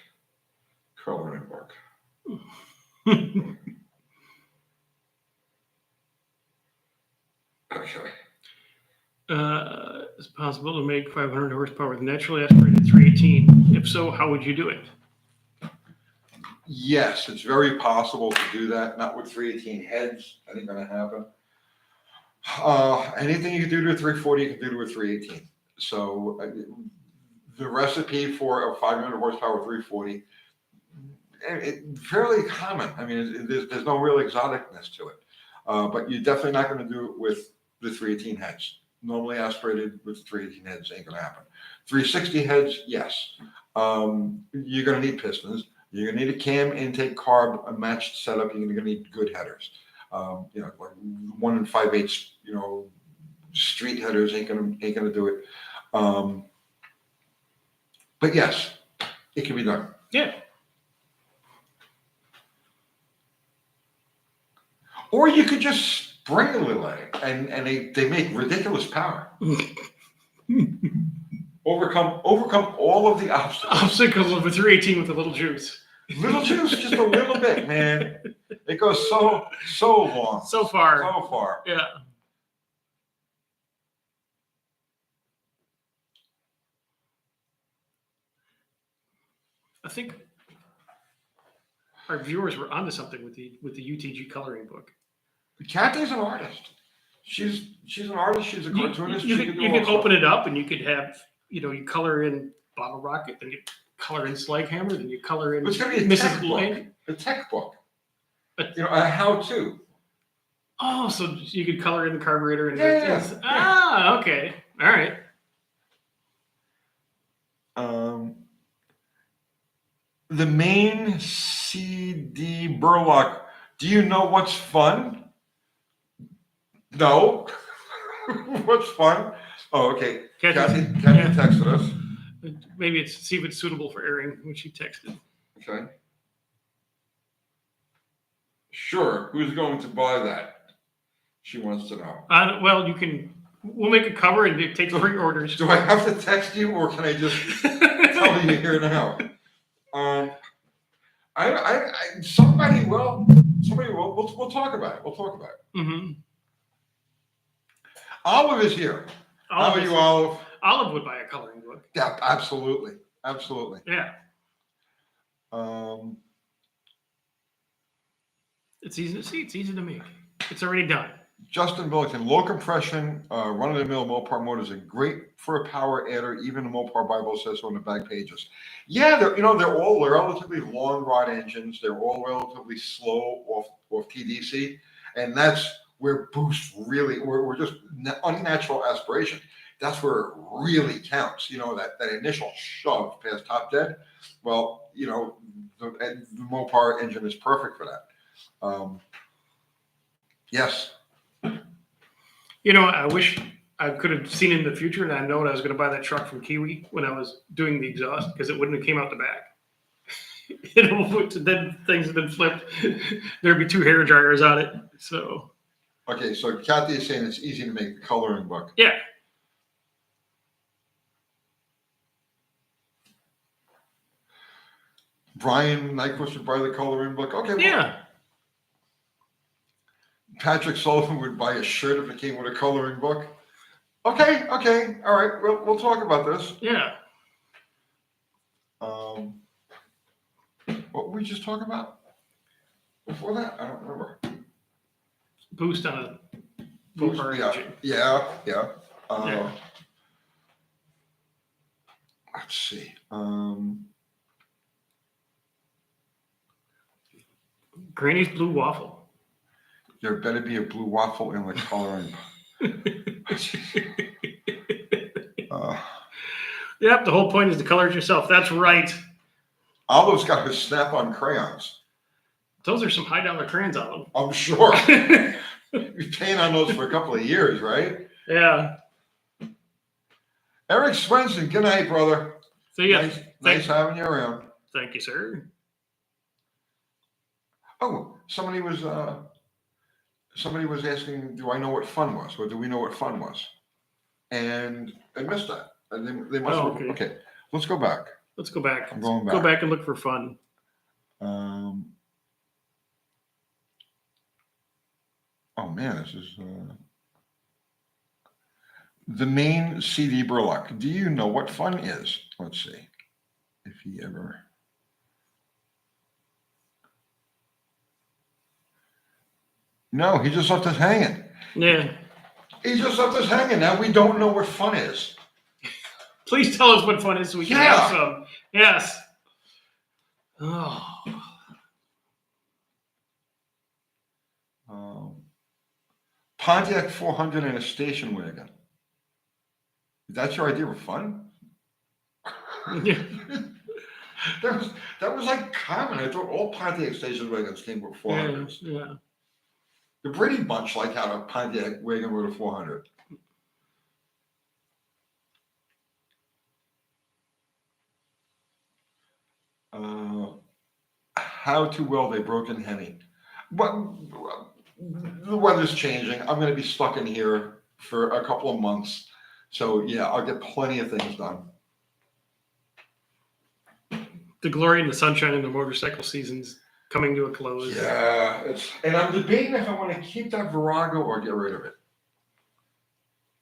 coloring book. Okay. It's possible to make 500 horsepower with naturally aspirated 318. If so, how would you do it? Yes, it's very possible to do that. Not with 318 heads. That ain't going to happen. Anything you can do to a 340, you can do to a 318. So the recipe for a 500 horsepower 340, fairly common. I mean, there's no real exoticness to it. But you're definitely not going to do it with the 318 heads. Normally aspirated with 318 heads ain't going to happen. 360 heads, yes. You're going to need pistons. You're going to need a cam intake carb, a matched setup. You're going to need good headers. Like 1 5/8, street headers ain't gonna do it. But yes, it can be done. Yeah. Or you could just spring a little at it, and they make ridiculous power. Overcome all of the obstacles of a 318 with a little juice. Little juice, just a little bit, man. It goes so long. So far. Yeah. I think our viewers were onto something with the UTG coloring book. Kathy's an artist. She's an artist. She's a cartoonist. You can open it up, and you could have you color in Bottle Rocket, then you color in Slaghammer, then you color in. It's going to be a tech book. A how-to. Oh, so you could color in the carburetor and yeah. Ah, okay, all right. The main CD Burlock. Do you know what's fun? No. What's fun? Oh, okay. Kathy yeah. texted us. Maybe it's see if it's suitable for airing when she texted. Okay. Sure. Who's going to buy that? She wants to know. Well, you can. We'll make a cover and it takes pre-orders. Do I have to text you, or can I just tell you here now? Somebody will. We'll talk about it. We'll talk about it. Mm-hmm. Olive is here. How are you, Olive? Olive would buy a coloring book. Yeah, absolutely. Yeah. Um, It's easy to see. It's easy to make. It's already done. Justin Billiken, low compression, run-of-the-mill Mopar motors are great for a power adder. Even the Mopar Bible says so on the back pages. Yeah, they're all relatively long rod engines. They're all relatively slow off TDC, and that's where boost really, we're just unnatural aspiration. That's where it really counts. That initial shove past top dead. Well, the Mopar engine is perfect for that. Yes. I wish I could have seen in the future, and I know I was going to buy that truck from Kiwi when I was doing the exhaust because it wouldn't have came out the back. Then things have been flipped. There'd be 2 hair dryers on it. So. Okay, so Kathy is saying it's easy to make the coloring book. Yeah. Brian Nyquist would buy the coloring book. Okay. Well, Yeah. Patrick Sullivan would buy a shirt if it came with a coloring book. Okay. All right. We'll talk about this. Yeah. What were we just talking about before that? I don't remember. Boost on a Mopar engine. Yeah. Yeah. Let's see. Granny's blue waffle. There better be a blue waffle in the coloring. Yep, the whole point is to color it yourself. That's right. Olive's got her snap-on crayons. Those are some high-dollar crayons, Olive. I'm sure. You're paying on those for a couple of years, right? Yeah. Eric Swenson, good night, brother. See ya. Nice having you around. Thank you, sir. Oh, somebody was asking, do I know what fun was, or do we know what fun was? And I missed that. And they must have. Okay, let's go back. Let's go back. I'm going back. Go back and look for fun. Oh man, this is the main CD Burlock. Do you know what fun is? Let's see if he ever. No, he just left us hanging. Yeah. He just left us hanging. Now we don't know what fun is. Please tell us what fun is so we can have some. Yes. Oh. Pontiac 400 and a station wagon. That's your idea of fun? Yeah. That was like common. I thought all Pontiac station wagons came with 400s. Yeah. The Brady Bunch like had a Pontiac wagon with a 400. How to weld a broken Henny. But the weather's changing. I'm going to be stuck in here for a couple of months. So yeah, I'll get plenty of things done. The glory and the sunshine in the motorcycle season's coming to a close. Yeah, and I'm debating if I want to keep that Virago or get rid of it.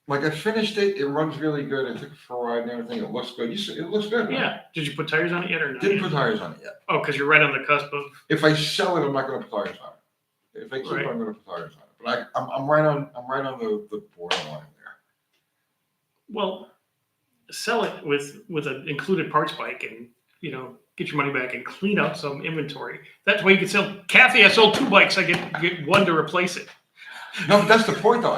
Like I finished it, it runs really good. I took it for a ride and everything. It looks good. It looks good. Yeah. Right? Did you put tires on it yet or not? Didn't put tires on it yet. Oh, because you're right on the cusp of. If I sell it, I'm not going to put tires on it. If I keep it, I'm going to put tires on it. But I'm right on the borderline there. Well, sell it with an included parts bike and get your money back and clean up some inventory. That's why you can sell. Kathy, I sold 2 bikes. I get one to replace it. No, but that's the point though.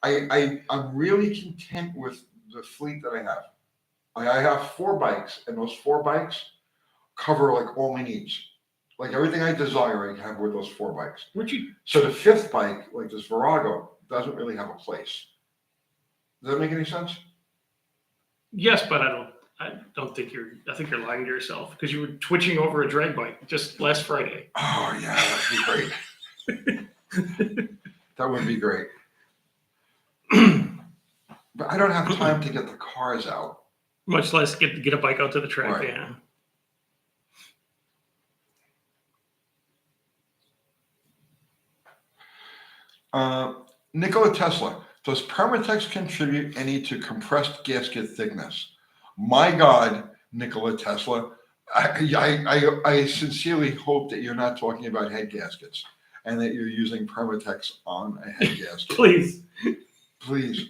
I'm really content with the fleet that I have. I have 4 bikes, and those 4 bikes cover like all my needs. Like everything I desire, I can have with those 4 bikes. Would you? So the 5th bike, like this Virago, doesn't really have a place. Does that make any sense? Yes, but I don't think you're. I think you're lying to yourself because you were twitching over a drag bike just last Friday. Oh yeah, that'd be great. That would be great. But I don't have time to get the cars out. Much less get a bike out to the track. Right. Yeah. Nikola Tesla, does Permatex contribute any to compressed gasket thickness? My God, Nikola Tesla, I sincerely hope that you're not talking about head gaskets and that you're using Permatex on a head gasket. Please. Please.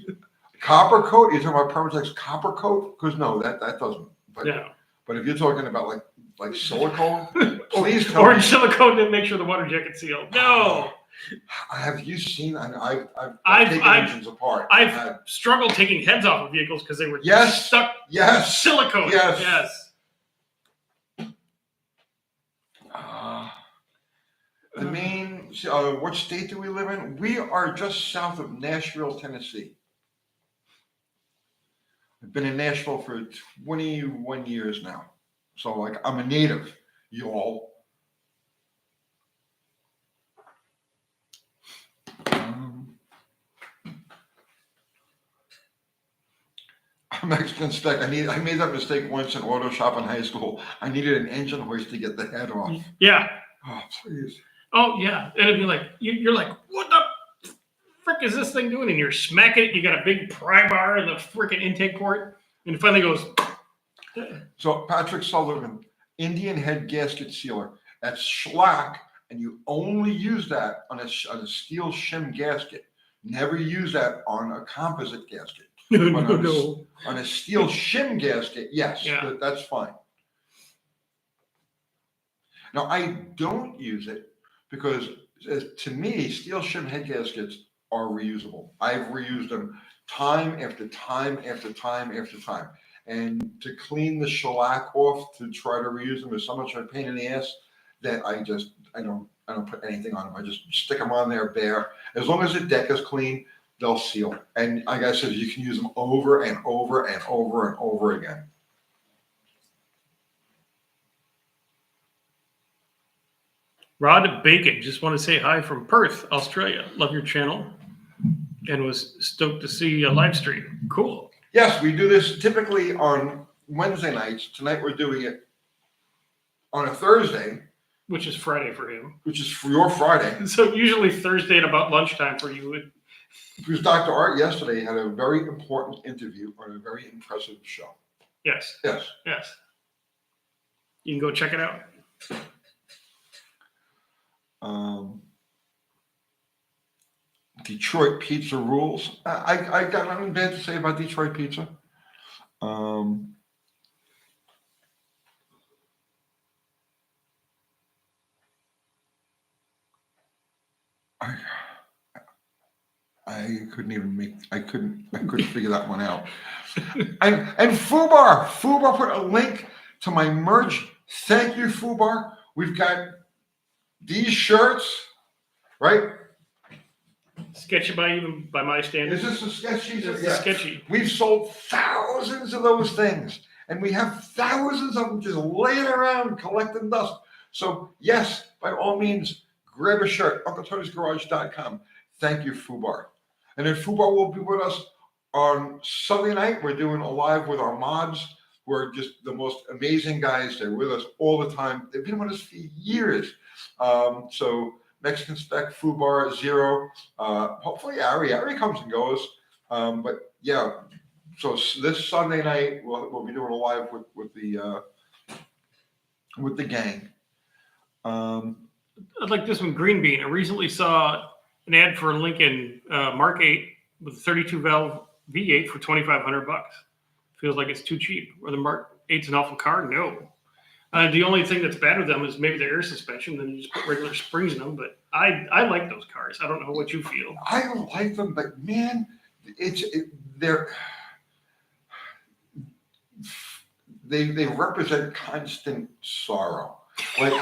Copper coat? You're talking about Permatex copper coat? Because no, that doesn't. But, Yeah. but if you're talking about like silicone, please tell Orange me. silicone to make sure the water jacket's sealed. No. Have you seen? I've taken engines apart. I've struggled taking heads off of vehicles because they were Yes. stuck Yes. silicone. Yes. Yes. The main. What state do we live in? We are just south of Nashville, Tennessee. I've been in Nashville for 21 years now, so like I'm a native. You all. Mexican stick. I made that mistake once in auto shop in high school. I needed an engine hoist to get the head off. Yeah. Oh, please. Oh yeah. And it'd be like you're like, what the frick is this thing doing? And you're smacking it. You got a big pry bar in the freaking intake port, and it finally goes. So Patrick Sullivan, Indian head gasket sealer. That's shellac, and you only use that on a steel shim gasket. Never use that on a composite gasket. No. On a steel shim gasket, yes, Yeah. that's fine. Now, I don't use it because to me, steel shim head gaskets are reusable. I've reused them time after time after time after time. And to clean the shellac off to try to reuse them is so much of a pain in the ass that I don't put anything on them. I just stick them on there bare. As long as the deck is clean, they'll seal. And like I said, you can use them over and over and over and over again. Rod Bacon, just want to say hi from Perth, Australia. Love your channel and was stoked to see a live stream. Cool. Yes, we do this typically on Wednesday nights. Tonight we're doing it on a Thursday. Which is Friday for him. Which is for your Friday. So usually Thursday at about lunchtime for you. Because Dr. Art yesterday had a very important interview on a very impressive show. Yes. Yes. Yes. You can go check it out. Detroit pizza rules. I got nothing bad to say about Detroit pizza. I couldn't figure that one out. And Fubar put a link to my merch. Thank you, Fubar. We've got these shirts, right? Sketchy by my standards. Is this a sketchy? This is Yeah. sketchy. We've sold thousands of those things, and we have thousands of them just laying around collecting dust. So yes, by all means, grab a shirt. UncleTony'sGarage.com. Thank you, Fubar. And then Fubar will be with us on Sunday night. We're doing a live with our mods, who are just the most amazing guys. They're with us all the time. They've been with us for years. So Mexican Spec, Fubar, Zero. Hopefully Ari comes and goes. But yeah, so this Sunday night we'll be doing a live with the gang. I'd like this one, Green Bean. I recently saw an ad for a Lincoln Mark 8 with a 32 valve V8 for $2,500. Feels like it's too cheap. Or the Mark 8's an awful car? No. The only thing that's bad with them is maybe the air suspension. Then you just put regular springs in them. But I like those cars. I don't know what you feel. I like them, but they represent constant sorrow. Like,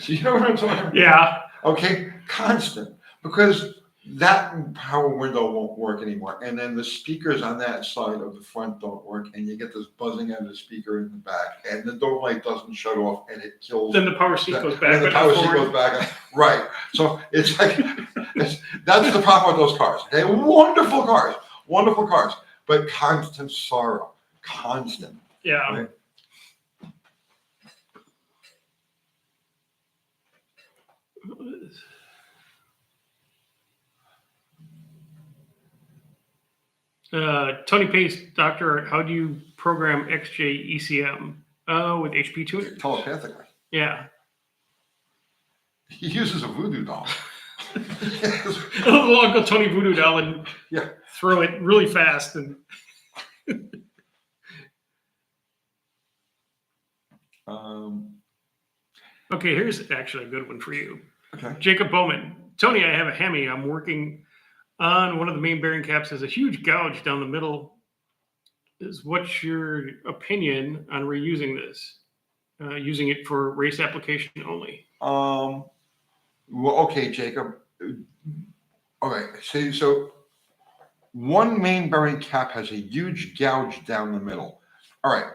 you know what I'm talking about? Yeah. Okay, constant, because that power window won't work anymore, and then the speakers on that side of the front don't work, and you get this buzzing out of the speaker in the back, and the dome light doesn't shut off, and it kills. Then the power seat goes back. Then the but power not seat forward. goes back. Right. So it's like that's the problem with those cars. Okay, wonderful cars, but constant sorrow, constant. Yeah. Right? Tony Pace, Doctor, how do you program XJ ECM? With HP tuner. Telepathically. Yeah. He uses a voodoo doll. A little Uncle Tony voodoo doll and Yeah. throw it really fast. And okay, here's actually a good one for you. Okay. Jacob Bowman. Tony, I have a Hemi. I'm working on one of the main bearing caps. Has a huge gouge down the middle. What's your opinion on reusing this? Using it for race application only? Well, okay, Jacob. All right. So one main bearing cap has a huge gouge down the middle. All right.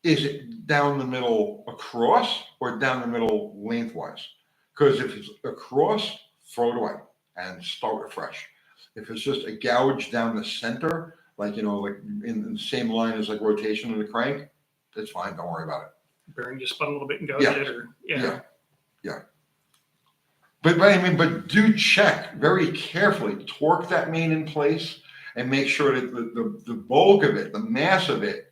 Is it down the middle across or down the middle lengthwise? Because if it's across, throw it away and start fresh. If it's just a gouge down the center, like like in the same line as like rotation of the crank, that's fine. Don't worry about it. Bearing just spun a little bit and gouged Yeah. it, or yeah. But do check very carefully. Torque that main in place and make sure that the bulk of it, the mass of it,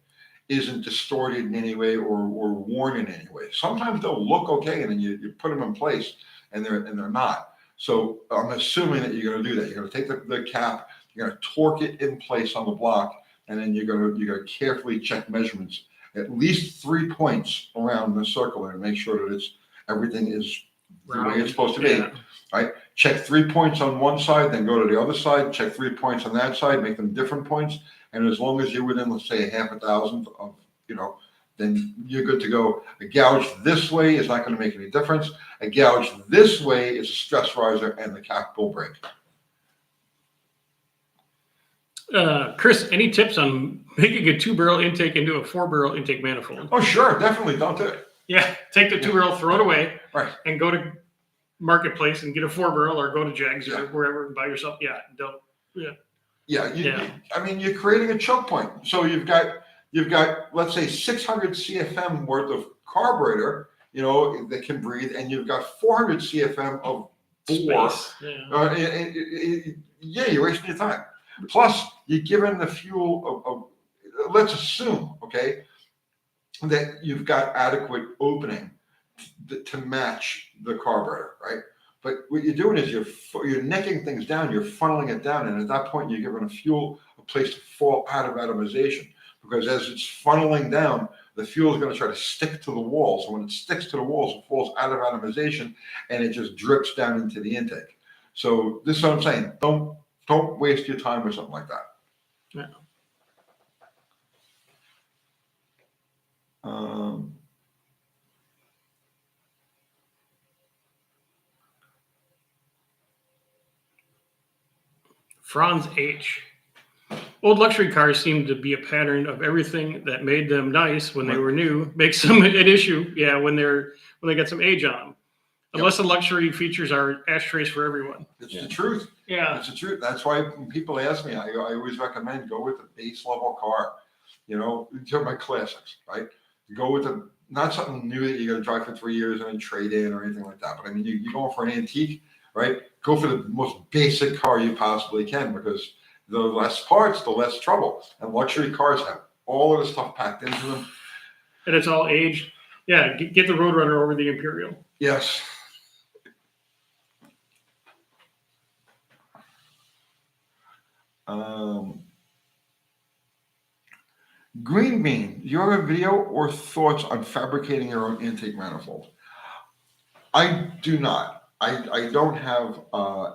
isn't distorted in any way or worn in any way. Sometimes they'll look okay, and then you put them in place, and they're not. So I'm assuming that you're going to do that. You're going to take the cap, you're going to torque it in place on the block, and then you're going to carefully check measurements at least 3 points around the circle and make sure that everything is the way it's supposed to be. Yeah. Right? Check 3 points on one side, then go to the other side, check 3 points on that side, make them different points. And as long as you're within, let's say, a half a thousandth of, then you're good to go. A gouge this way is not going to make any difference. A gouge this way is a stress riser, and the cap will break. Chris, any tips on making a 2-barrel intake into a 4-barrel intake manifold? Oh, sure. Definitely don't do it. Yeah, take the 2-barrel, throw it away, Right. and go to Marketplace and get a 4-barrel, or go to Jags Yeah. or wherever and buy yourself. Yeah, don't. Yeah. Yeah. I mean, you're creating a choke point. So you've got, let's say, 600 CFM worth of carburetor, that can breathe, and you've got 400 CFM of bore. Space. Yeah. Yeah, you're wasting your time. Plus, you're giving the fuel of let's assume, okay, that you've got adequate opening to match the carburetor, right? But what you're doing is you're necking things down, you're funneling it down, and at that point you're giving the fuel a place to fall out of atomization, because as it's funneling down, the fuel is going to try to stick to the walls. So when it sticks to the walls, it falls out of atomization, and it just drips down into the intake. So this is what I'm saying. Don't waste your time with something like that. Yeah. Franz H. Old luxury cars seem to be a pattern of everything that made them nice when they were new makes them an issue. Yeah, when they get some age on them. Unless the luxury features are ashtrays for everyone. It's the truth. Yeah. It's the truth. That's why when people ask me, I always recommend go with the base level car. To my classics, right? Go with not something new that you're going to drive for 3 years and then trade in or anything like that. But I mean, you're going for an antique, right? Go for the most basic car you possibly can, because the less parts, the less trouble. And luxury cars have all of the stuff packed into them. And it's all aged. Yeah, get the Roadrunner over the Imperial. Yes. Green Bean, do you have a video or thoughts on fabricating your own intake manifold? I do not. I don't have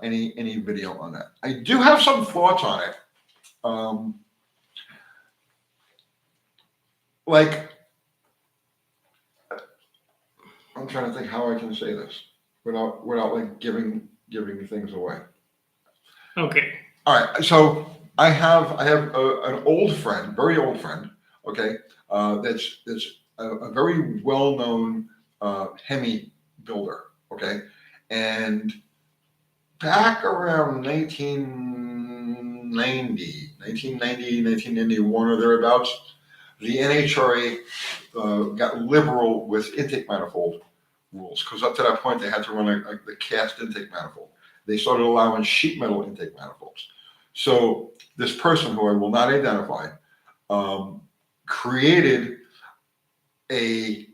any video on that. I do have some thoughts on it. Like, I'm trying to think how I can say this without like giving things away. Okay. All right, so I have an old friend, very old friend. Okay, that's a very well known Hemi builder. Okay, and back around 1991 or thereabouts, the NHRA got liberal with intake manifold rules because up to that point they had to run the cast intake manifold. They started allowing sheet metal intake manifolds. So this person, who I will not identify, created a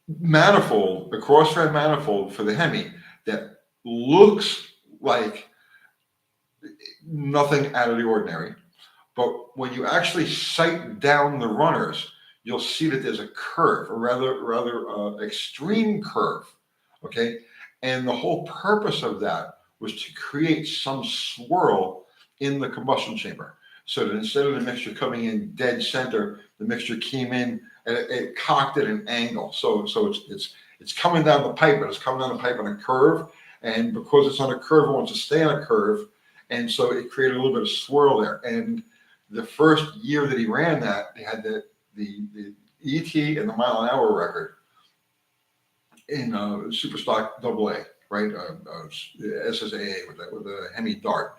manifold, a cross-thread manifold for the Hemi that looks like nothing out of the ordinary. But when you actually sight down the runners, you'll see that there's a curve, a rather extreme curve. Okay, and the whole purpose of that was to create some swirl in the combustion chamber, so that instead of the mixture coming in dead center, the mixture came in and it cocked at an angle. So it's coming down the pipe, but it's coming down the pipe on a curve, and because it's on a curve, it wants to stay on a curve, and so it created a little bit of swirl there. And the first year that he ran that, they had the ET and the mile an hour record in super stock AA, right? SSAA with the Hemi Dart.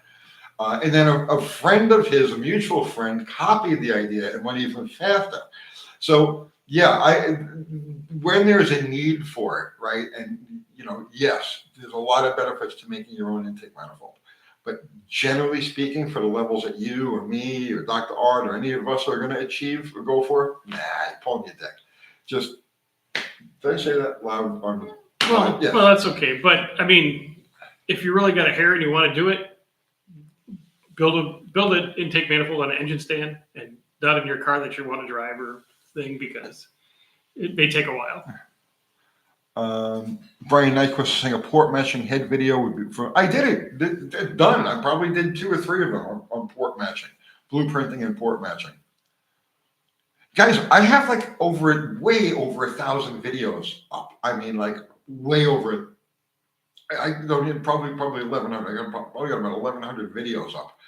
And then a friend of his, a mutual friend, copied the idea and went even faster. So yeah, when there's a need for it, right? And yes, there's a lot of benefits to making your own intake manifold. But generally speaking, for the levels that you or me or Dr. Art or any of us are going to achieve or go for, nah, you're pulling your dick. Just, did I say that loud? Well, Yes. well, that's okay. But I mean, if you really got a hair and you want to do it, build an intake manifold on an engine stand and not in your car that you want to drive or thing, because it may take a while. Brian Nyquist saying a port matching head video would be for. I did it. Done. I probably did 2 or 3 of them on port matching, blueprinting and port matching. Guys, I have like way over 1,000 videos up. I mean, like way over it. I don't need probably 1,100. Probably got about 1,100 videos up.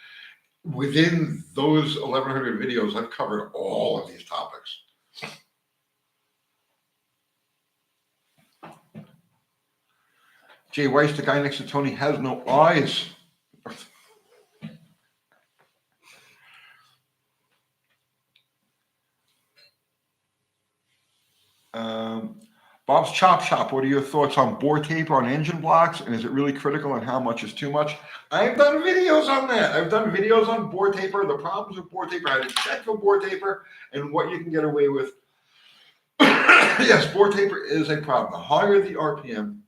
Within those 1,100 videos, I've covered all of these topics. Jay Weiss, the guy next to Tony, has no eyes. Bob's Chop Shop, what are your thoughts on bore taper on engine blocks? And is it really critical, and how much is too much? I've done videos on that. I've done videos on bore taper, the problems with bore taper, how to check for bore taper, and what you can get away with. Yes, bore taper is a problem. The higher the RPM,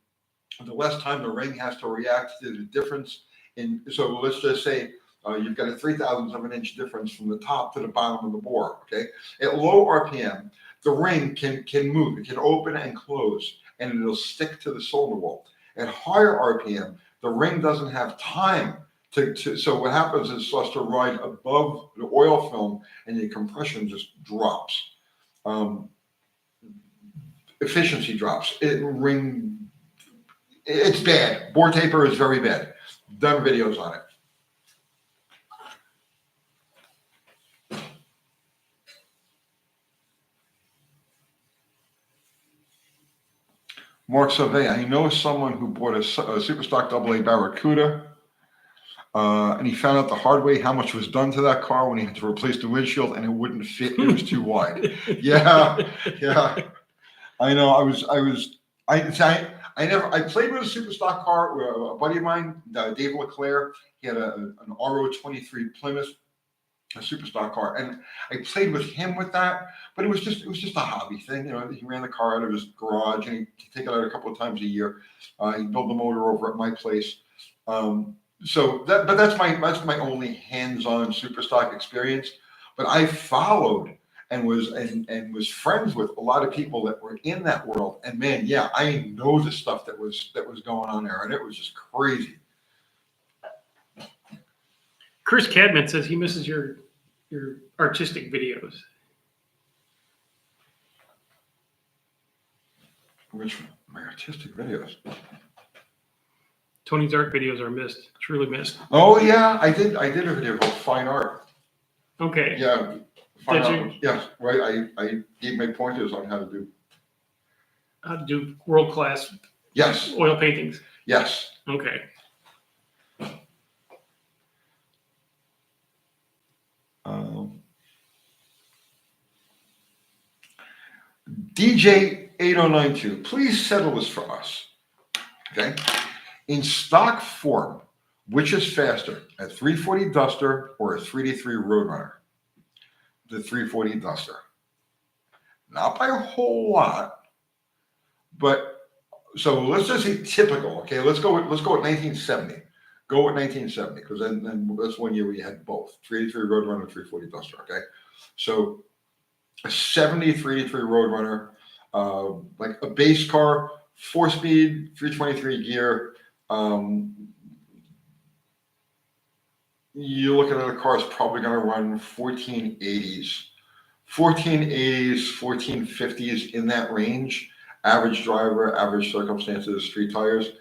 the less time the ring has to react to the difference in. So let's just say you've got a 3,000th of an inch difference from the top to the bottom of the bore. Okay, at low RPM, the ring can move. It can open and close, and it'll stick to the cylinder wall. At higher RPM, the ring doesn't have time to. So what happens is it starts to ride above the oil film, and the compression just drops. Efficiency drops. It's bad. Bore taper is very bad. Done videos on it. Mark Sauvé, I know someone who bought a super stock AA Barracuda, and he found out the hard way how much was done to that car when he had to replace the windshield, and it wouldn't fit. It was too wide. Yeah. I know. I played with a super stock car with a buddy of mine, Dave LeClaire. He had an RO23 Plymouth, a super stock car, and I played with him with that. But it was just a hobby thing. He ran the car out of his garage, and he'd take it out a couple of times a year. He'd build the motor over at my place. But that's my only hands-on super stock experience. But I followed and was friends with a lot of people that were in that world. And man, yeah, I know the stuff that was going on there, and it was just crazy. Chris Cadman says he misses your artistic videos. Which my artistic videos? Tony's art videos are missed, truly missed. Oh yeah, I did a video called Fine Art. Okay. Yeah. Fine Did art. Yes, right. I gave my pointers on how to do. World class Yes. oil paintings. Yes. Okay. DJ 8092, please settle this for us. Okay. In stock form, which is faster, a 340 Duster or a 383 Roadrunner? The 340 Duster. Not by a whole lot, but so let's just say typical. Okay, let's go with 1970. Go with 1970 because then that's one year we had both 383 Roadrunner, 340 Duster. Okay, so a 70 383 Roadrunner, like a base car, 4-speed, 323 gear. You're looking at a car is probably going to run 1480s, 1450s in that range. Average driver, average circumstances, street tires.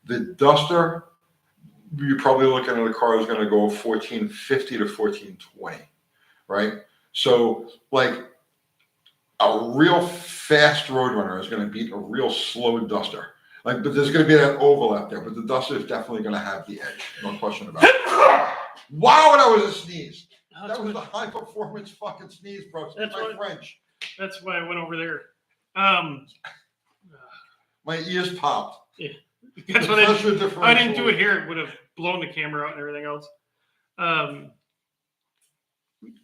The Duster, you're probably looking at a car is going to go 1450 to 1420, right? So like a real fast Roadrunner is going to beat a real slow Duster. Like, but there's going to be that overlap there. But the Duster is definitely going to have the edge, no question about it. Wow, that was a sneeze. That was the high performance fucking sneeze, bro. That's my French. That's why I went over there. My ears popped. Yeah. That's what I didn't do it here. It would have blown the camera out and everything else.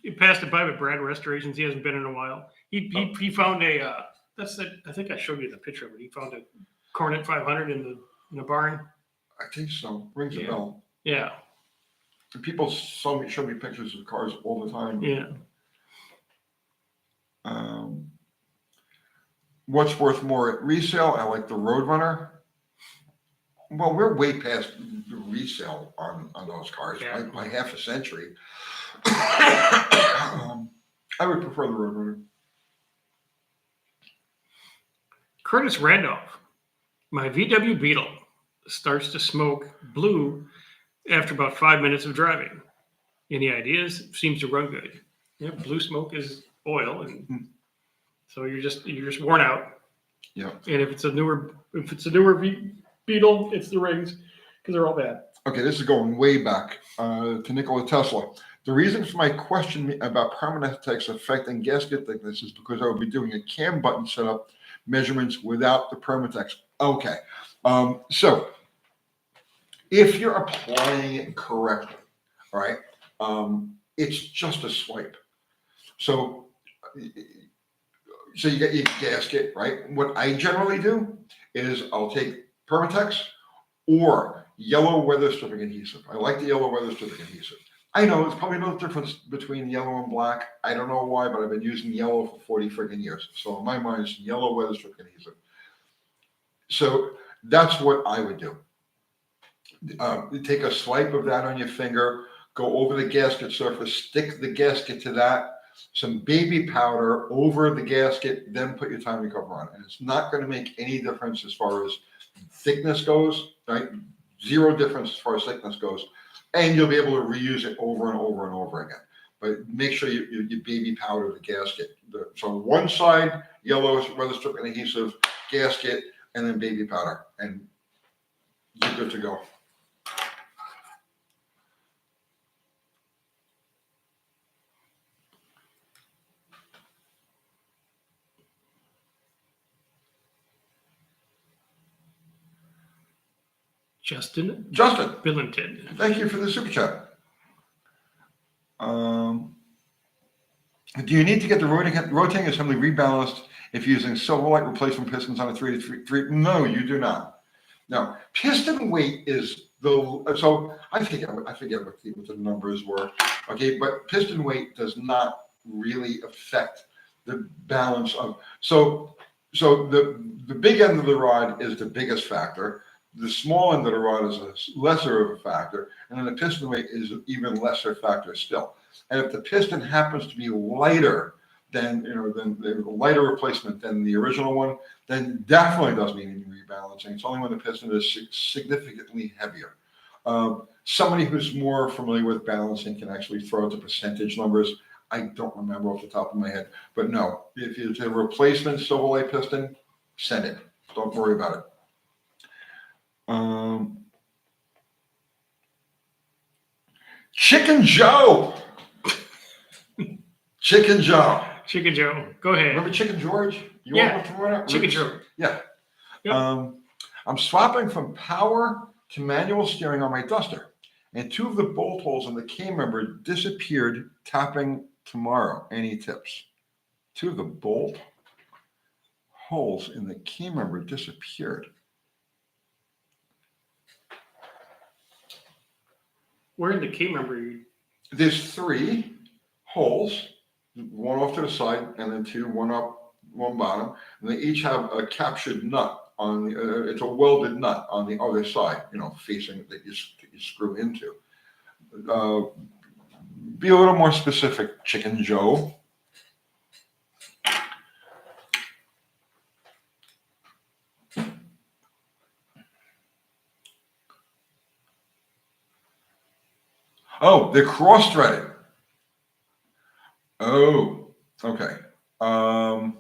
He passed it by with Brad Restorations. He hasn't been in a while. He found a I think I showed you the picture of it. He found a Cornet 500 in the barn. I think so. Rings a bell. Yeah. And people show me pictures of cars all the time. Yeah. What's worth more at resale? I like the Roadrunner. Well, we're way past the resale on those cars by half a century. I would prefer the Roadrunner. Curtis Randolph, my VW Beetle starts to smoke blue after about 5 minutes of driving. Any ideas? Seems to run good. Yeah, blue smoke is oil, and so you're just worn out. Yeah. And if it's a newer Beetle, it's the rings because they're all bad. Okay, this is going way back to Nikola Tesla. The reason for my question about Permanentex affecting gasket thickness is because I will be doing a cam button setup measurements without the Permatex. Okay, so if you're applying it correctly, all right, it's just a swipe. So you get your gasket, right? What I generally do is I'll take Permatex or yellow weather stripping adhesive. I like the yellow weather stripping adhesive. I know there's probably no difference between yellow and black. I don't know why, but I've been using yellow for 40 freaking years. So in my mind, it's yellow weather stripping adhesive. So that's what I would do. Take a swipe of that on your finger, go over the gasket surface, stick the gasket to that, some baby powder over the gasket, then put your timing cover on. And it's not going to make any difference as far as thickness goes, right? Zero difference as far as thickness goes. And you'll be able to reuse it over and over and over again. But make sure you baby powder the gasket. So one side, yellow weather stripping adhesive, gasket, and then baby powder. And you're good to go. Justin Billington. Thank you for the super chat. Do you need to get the rotating assembly rebalanced if using Silverlight replacement pistons on a 3-3? No, you do not. No, piston weight is so I forget what the numbers were. Okay, but piston weight does not really affect the balance of. So the big end of the rod is the biggest factor. The small end of the rod is a lesser of a factor, and then the piston weight is an even lesser factor still. And if the piston happens to be lighter than than the lighter replacement than the original one, then definitely does need any rebalancing. It's only when the piston is significantly heavier. Somebody who's more familiar with balancing can actually throw out the percentage numbers. I don't remember off the top of my head, but no, if it's a replacement Silverlight piston, send it. Don't worry about it. Chicken Joe. Chicken Joe. Chicken Joe, go ahead. Remember Chicken George? Chicken Joe. Yeah. Yep. I'm swapping from power to manual steering on my Duster, and 2 of the bolt holes in the K-member disappeared. Tapping tomorrow. Any tips? 2 of the bolt holes in the K-member disappeared. Where in the key member? There's 3 holes, 1 off to the side, and then 2, 1 up, 1 bottom, and they each have a captured nut on the. It's a welded nut on the other side, facing that you screw into. Be a little more specific, Chicken Joe. Oh, they're cross-threaded. Oh, okay. All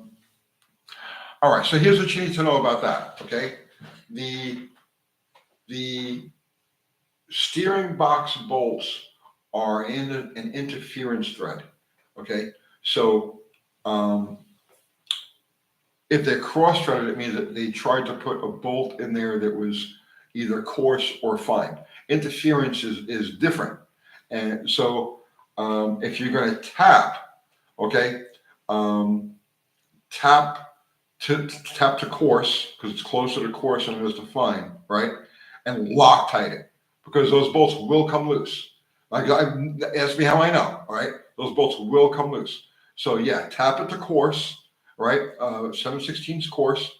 right, so here's what you need to know about that, okay? The steering box bolts are in an interference thread, okay? So if they're cross-threaded, it means that they tried to put a bolt in there that was either coarse or fine. Interference is different. And so if you're going to tap, okay, tap to coarse, because it's closer to coarse than it is to fine, right? And Loctite it, because those bolts will come loose. Ask me how I know, all right? Those bolts will come loose. So yeah, tap it to coarse, right? 7/16 coarse,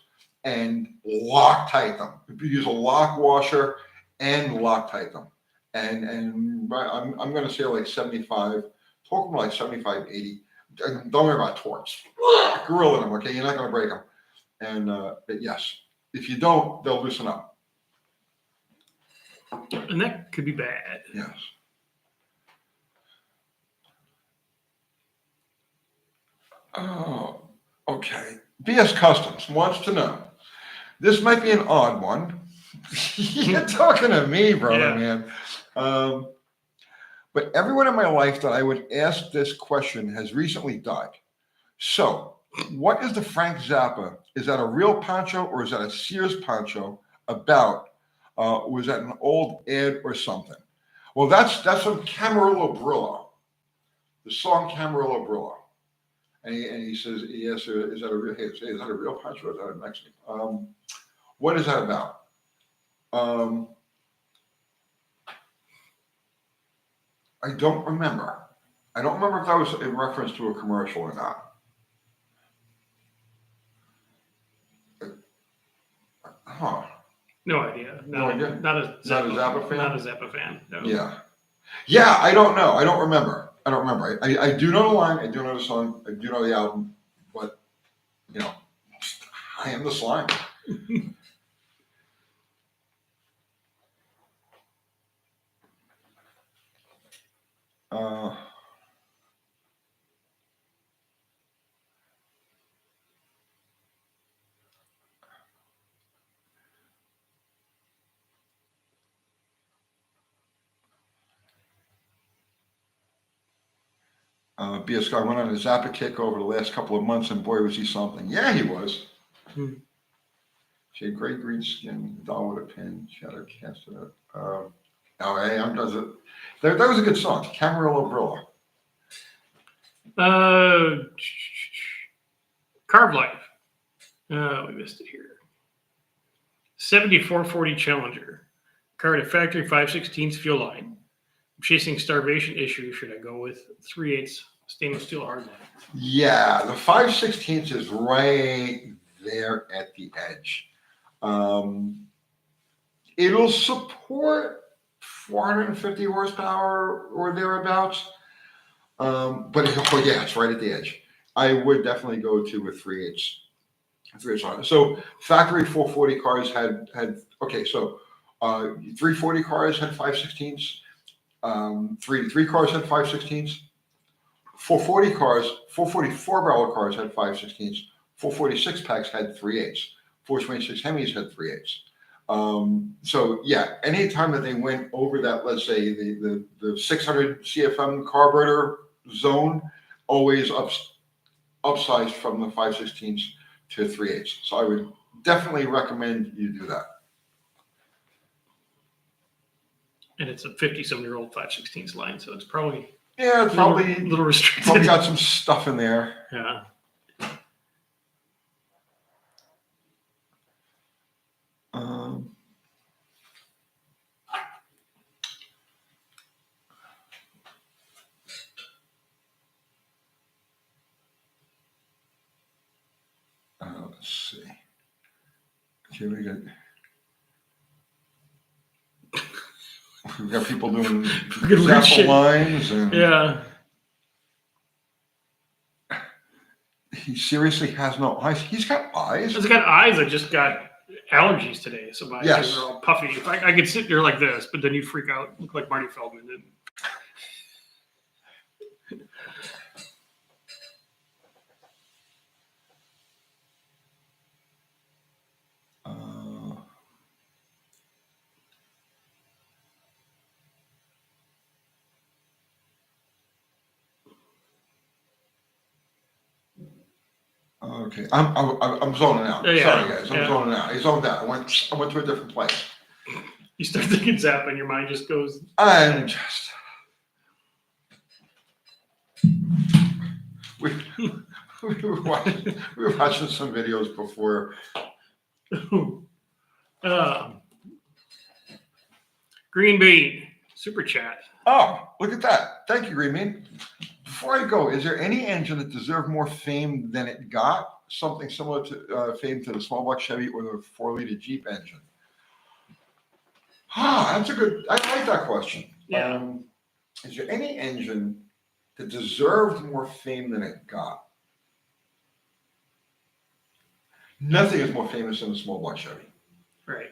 and Loctite them. You use a lock washer and Loctite them. And I'm going to say like 75, talk more like 75, 80. Don't worry about torques. Gorilla them, okay? You're not going to break them. And but yes, if you don't, they'll loosen up. And that could be bad. Yes. Oh, okay. BS Customs wants to know. This might be an odd one. You're talking to me, brother, man. But everyone in my life that I would ask this question has recently died. So, what is the Frank Zappa? Is that a real poncho or is that a Sears poncho about? Was that an old ad or something? Well, that's from Camarillo Brillo, the song Camarillo Brillo. And he says, yes, is that a real poncho or is that a Mexican? What is that about? I don't remember. I don't remember if that was in reference to a commercial or not. Huh. No idea. No idea? Not a Zappa fan? Not a Zappa fan. No. Yeah. Yeah, I don't know. I don't remember. I do know the line. I do know the song. I do know the album. But, I am the slime. BS Guy went on a Zappa kick over the last couple of months, and boy, was he something. Yeah, he was. She had great green skin, doll with a pin, shadow cast it up. That was a good song. Camarillo Brillo. Carb Life. We missed it here. 7440 Challenger. Car at factory 5/16 fuel line. I'm chasing starvation issue. Should I go with 3/8 Stainless steel hardline. Yeah, the 5/16 is right there at the edge. It'll support 450 horsepower or thereabouts. But oh yeah, it's right at the edge. I would definitely go to a 3/8. 3/8 on it. So factory 440 cars had okay, so 340 cars had 5/16. 383 cars had 5/16. 440 cars, 444 barrel cars had 5/16. 446 packs had 3/8. 426 Hemis had 3/8. So yeah, anytime that they went over that, let's say the 600 CFM carburetor zone, always upsized from the 5/16 to 3/8. So I would definitely recommend you do that. And it's a 50-some-year-old 5/16 line, so it's probably Yeah, it's a probably little restricted. probably got some stuff in there. Yeah. Um, let's see. Okay, we've got people doing Good weird shit. example lines, and Yeah. he seriously has no eyes. He's got eyes. It's got eyes. I just got allergies today, so my Yes. eyes are all puffy. If I could sit there like this, but then you'd freak out, look like Marty Feldman. And Okay, I'm zoning out. Yeah, Sorry guys, I'm yeah. zoning out. I zoned out. I went to a different place. you start thinking Zap, and your mind just goes. I'm just we were watching some videos before. Green Bean super chat. Oh, look at that! Thank you, Green Bean. Before I go, is there any engine that deserved more fame than it got? Something similar to fame to the small block Chevy or the 4-liter Jeep engine? That's a good. I like that question. Yeah. Is there any engine that deserved more fame than it got? Nothing is more famous than the small block Chevy. Right.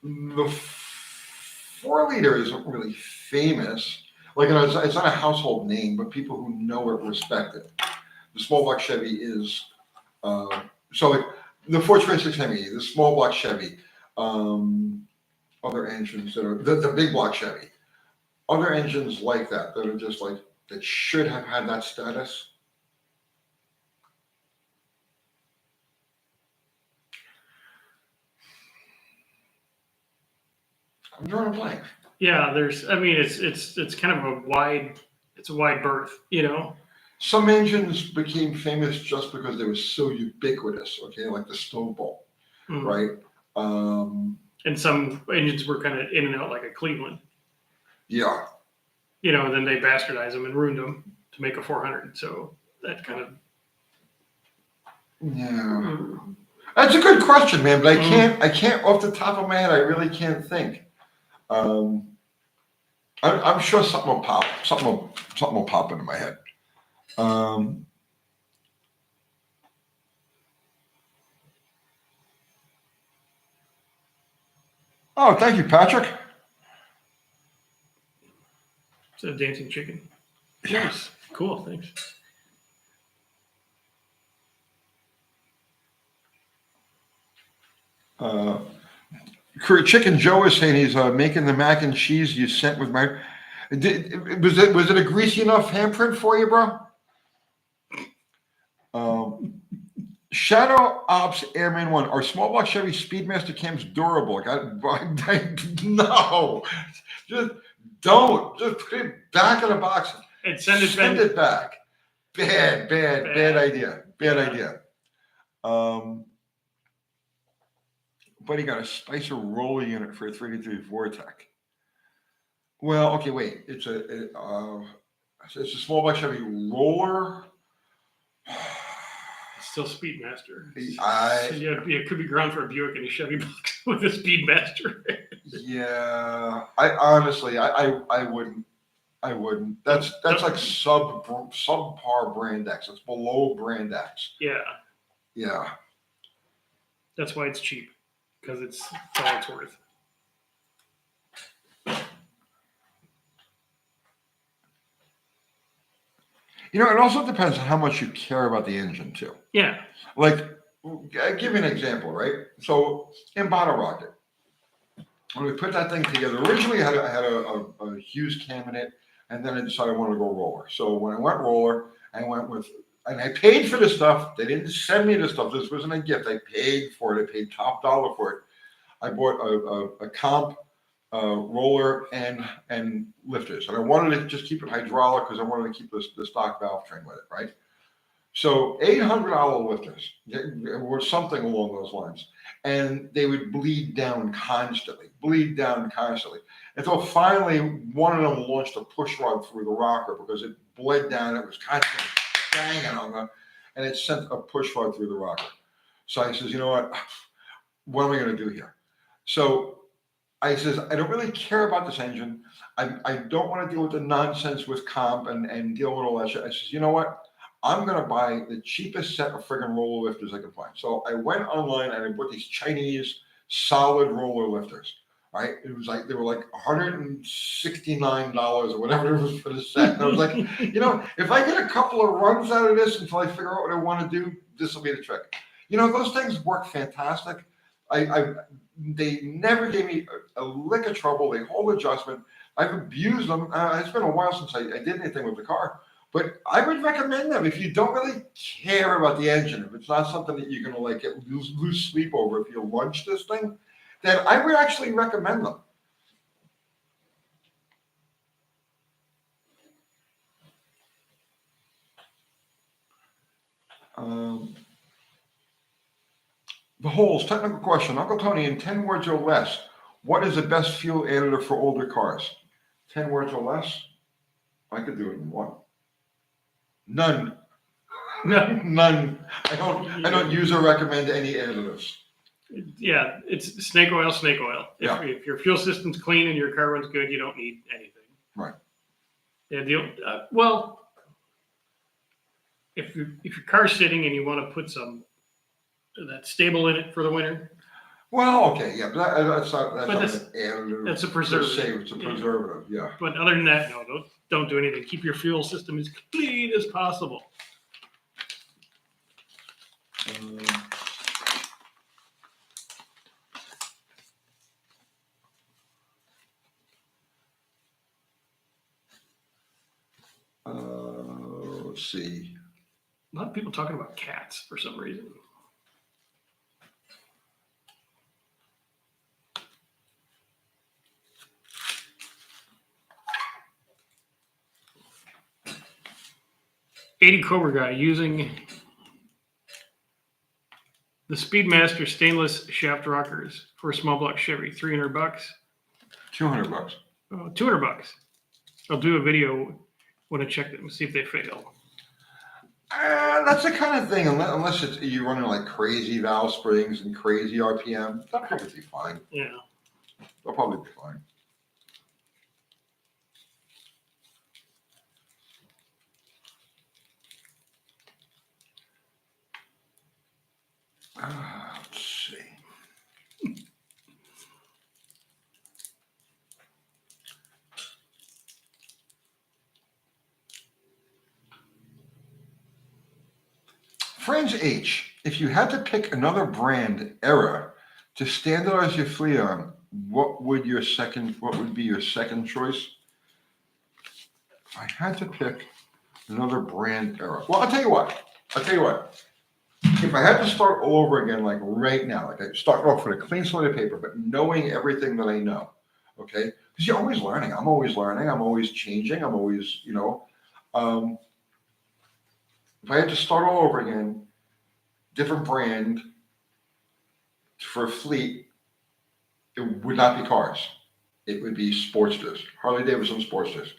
The 4-liter isn't really famous. Like, it's not a household name, but people who know it respect it. The small block Chevy is, so like the 426 Hemi, the small block Chevy, other engines that are, the big block Chevy, other engines like that are just like, that should have had that status. I'm drawing a blank. Yeah, it's kind of a wide berth, you know. Some engines became famous just because they were so ubiquitous, okay, like the stove bolt, right? And some engines were kind of in and out, like a Cleveland. Yeah. You know, and then they bastardized them and ruined them to make a 400. So that kind of. Yeah. That's a good question, man, but I can't off the top of my head, I really can't think. I'm sure something will pop. Something will pop into my head. Oh, thank you, Patrick. It's a dancing chicken. Nice. Cool. Thanks. Chicken Joe is saying he's making the mac and cheese you sent with my. Was it a greasy enough handprint for you, bro? Shadow Ops Airman 1. Are small block Chevy Speedmaster cams durable? No. Just don't. Just put it back in the box. And send it back. Bad idea. Bad idea. But he got a Spicer roller unit for a 383 Vortec. Well, okay, wait. It's It's a small block Chevy roller. It's still Speedmaster. I It could be ground for a Buick and a Chevy box with a Speedmaster. Yeah, I honestly, I wouldn't. I wouldn't. That's like subpar brand X. It's below brand X. Yeah, Yeah. that's why it's cheap, because it's all it's worth. It also depends on how much you care about the engine too. Yeah, Like, I'll give you an example, right? So in Bottle Rocket, when we put that thing together, originally I had a Hughes cam in it, and then I decided I wanted to go roller. So when I went roller, and I paid for the stuff. They didn't send me the stuff. This wasn't a gift. I paid for it. I paid top dollar for it. I bought a comp roller and lifters, and I wanted to just keep it hydraulic because I wanted to keep the stock valve train with it, right? So $800 lifters or something along those lines, and they would bleed down constantly, until finally one of them launched a push rod through the rocker because it bled down. It was constantly banging on the, and it sent a push rod through the rocker. So I says, you know what am I going to do here? So I says, I don't really care about this engine. I don't want to deal with the nonsense with comp and deal with all that shit. I says, you know what? I'm going to buy the cheapest set of friggin' roller lifters I can find. So I went online and I bought these Chinese solid roller lifters, right? It was like, they were like $169 or whatever it was for the set. And I was like, if I get a couple of runs out of this until I figure out what I want to do, this will be the trick. Those things work fantastic. They never gave me a lick of trouble. They hold adjustment. I've abused them. It's been a while since I did anything with the car, but I would recommend them if you don't really care about the engine. If it's not something that you're going to like lose sleep over if you lunch this thing, then I would actually recommend them. The holes, technical question. Uncle Tony, in 10 words or less, what is the best fuel additive for older cars? 10 words or less? I could do it in one. None. None. I don't use or recommend any additives. yeah, it's snake oil. Yeah. If your fuel system's clean and your car runs good, you don't need anything. Right. Yeah. Well, if your car's sitting and you want to put some that stable in it for the winter, Well, okay, yeah, but that's not But an that's- additive. that's a per se. preservative. It's a Yeah. preservative, yeah. but other than that, no, don't do anything. Keep your fuel system as clean as possible. Let's see. A lot of people talking about cats for some reason. '80 Cobra guy using the Speedmaster stainless shaft rockers for a small block Chevy. $300. $200. $200. I'll do a video when I check them, see if they fail. That's the kind of thing, unless you're running like crazy valve springs and crazy RPM, they'll probably be fine. Yeah. They'll probably be fine. Let's see. Franz H, if you had to pick another brand era to standardize your fleet on, what would be your second choice? If I had to pick another brand era. Well, I'll tell you what. If I had to start all over again, like right now, like I start off with a clean slate of paper, but knowing everything that I know, okay? Because you're always learning. I'm always learning. I'm always changing. I'm always, if I had to start all over again, different brand for a fleet, it would not be cars. It would be Sportsters, Harley Davidson Sportsters.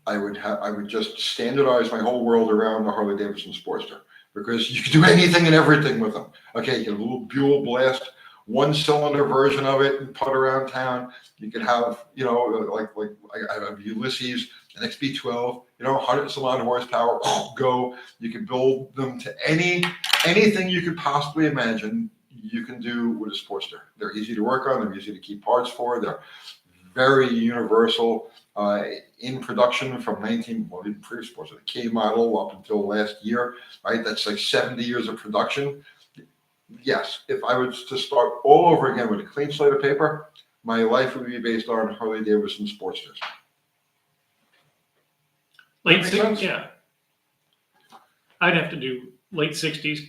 I would just standardize my whole world around the Harley Davidson Sportster, because you can do anything and everything with them. Okay, you get a little Buell Blast, 1-cylinder version of it, and putt around town. You could have, like I have Ulysses, an XB12, 100 some odd horsepower, go. You can build them to anything you could possibly imagine. You can do with a Sportster. They're easy to work on. They're easy to keep parts for. They're very universal. In production from even previous Sportster, the K model up until last year, right? That's like 70 years of production. Yes, if I was to start all over again with a clean slate of paper, my life would be based on Harley Davidson Sportsters. Late Makes sense? 60s, yeah. I'd have to do late 60s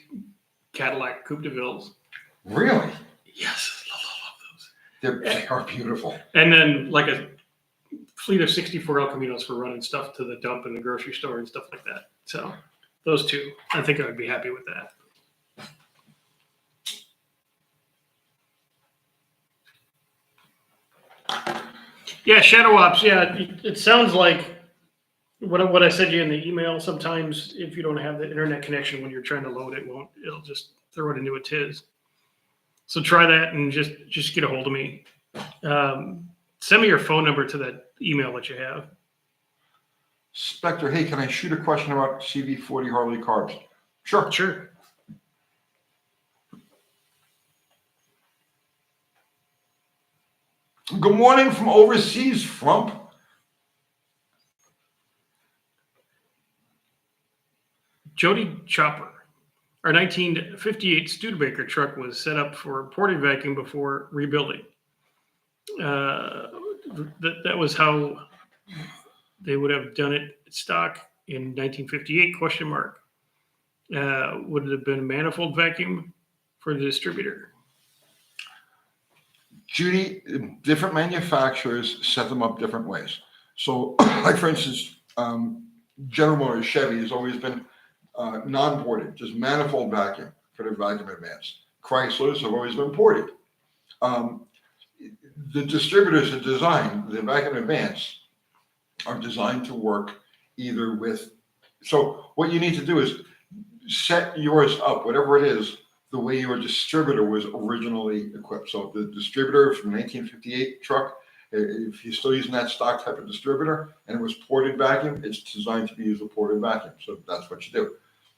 Cadillac Coupe de Villes. Really? Yes, love those. They are beautiful. And then like a fleet of 64 El Caminos for running stuff to the dump in the grocery store and stuff like that. So those two, I think I would be happy with that. Yeah, Shadow Ops. Yeah, it sounds like what I said to you in the email. Sometimes if you don't have the internet connection when you're trying to load it, it'll just throw it into a tiz. So try that and just get a hold of me. Send me your phone number to that email that you have. Spectre, hey, can I shoot a question about CV40 Harley carbs? Sure. Sure. Good morning from overseas, Frump. Jody Chopper. Our 1958 Studebaker truck was set up for porting vacuum before rebuilding. That was how they would have done it stock in 1958, question mark. Would it have been a manifold vacuum for the distributor? Judy, different manufacturers set them up different ways. So, like for instance, General Motors, Chevy has always been non-ported, just manifold vacuum for the vacuum advance. Chryslers have always been ported. The distributors are designed, the vacuum advance are designed to work either with, so what you need to do is set yours up, whatever it is, the way your distributor was originally equipped. So the distributor from 1958 truck, if you're still using that stock type of distributor and it was ported vacuum, it's designed to be used with ported vacuum. So that's what you do.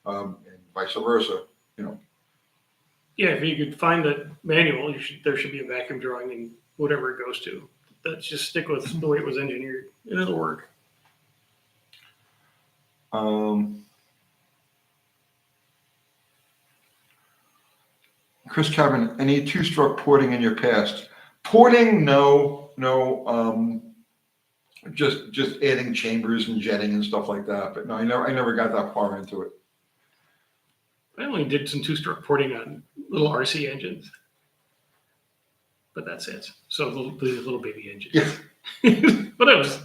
And vice versa, Yeah, if you could find the manual, there should be a vacuum drawing in whatever it goes to. Let's just stick with the way it was engineered, and it'll work. Chris Cabin, any two-stroke porting in your past? Porting, no, just adding chambers and jetting and stuff like that. But no, I never got that far into it. I only did some two-stroke porting on little RC engines, but that's it. So the little baby engines. Yeah. But it was,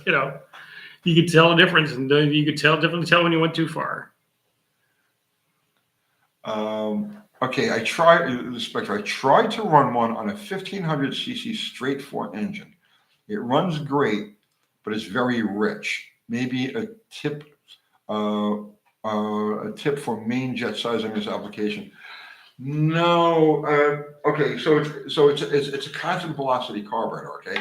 you could tell the difference, and you could definitely tell when you went too far. Okay, I tried to run one on a 1500cc straight 4 engine. It runs great, but it's very rich. Maybe a tip for main jet sizing this application. No. Okay, so it's a constant velocity carburetor. Okay,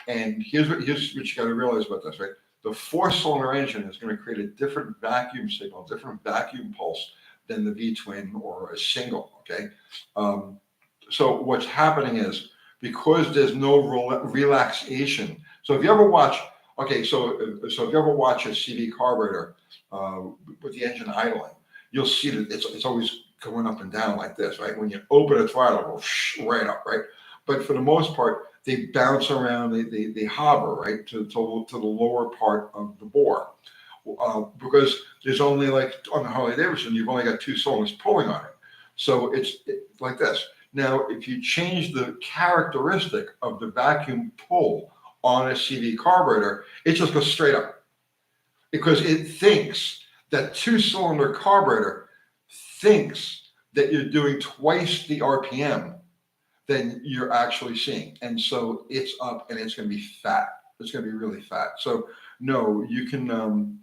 and here's what you got to realize about this, right? The 4-cylinder engine is going to create a different vacuum signal, different vacuum pulse than the V-twin or a single. Okay, so what's happening is because there's no relaxation. So if you ever watch, so if you ever watch a CV carburetor with the engine idling, you'll see that it's always going up and down like this, right? When you open a throttle, it'll go right up, right? But for the most part, they bounce around, they hover, right, to the lower part of the bore. Because there's only, like on the Harley Davidson, you've only got 2 cylinders pulling on it. So it's like this. Now, if you change the characteristic of the vacuum pull on a CV carburetor, it just goes straight up. Because it thinks that 2-cylinder carburetor thinks that you're doing twice the RPM than you're actually seeing. And so it's up and it's going to be fat. It's going to be really fat. So no, you can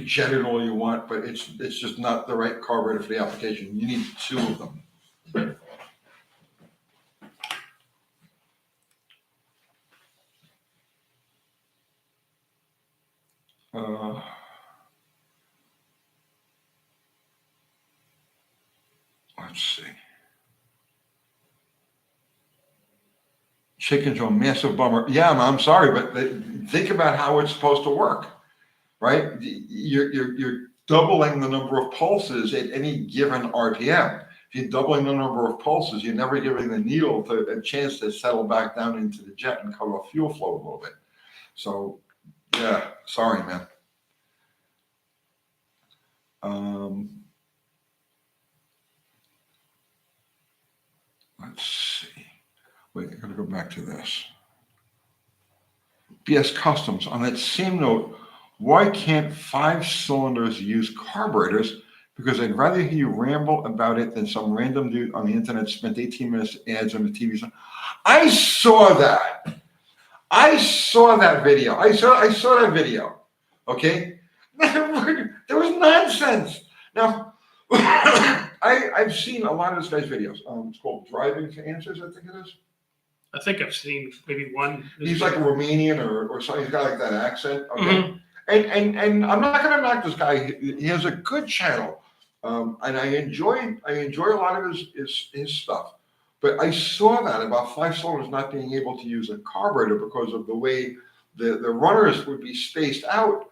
jet it all you want, but it's just not the right carburetor for the application. You need two of them. Uh, let's see. Chickens are a massive bummer. Yeah, I'm sorry, but think about how it's supposed to work, right? You're doubling the number of pulses at any given RPM. If you're doubling the number of pulses, you're never giving the needle a chance to settle back down into the jet and cut off fuel flow a little bit. So, yeah, sorry, man. Let's see. Wait, I gotta go back to this. BS Customs. On that same note, why can't 5 cylinders use carburetors? Because I'd rather hear you ramble about it than some random dude on the internet spent 18 minutes ads on the TV. I saw that. I saw that video. I saw that video. Okay? There was nonsense. Now, I've seen a lot of this guy's videos. It's called Driving to Answers, I think it is. I think I've seen maybe one. He's like a Romanian or something. He's got like that accent. Okay. Mhm. And I'm not gonna knock this guy. He has a good channel. And I enjoy a lot of his stuff. But I saw that about 5 cylinders not being able to use a carburetor because of the way the runners would be spaced out.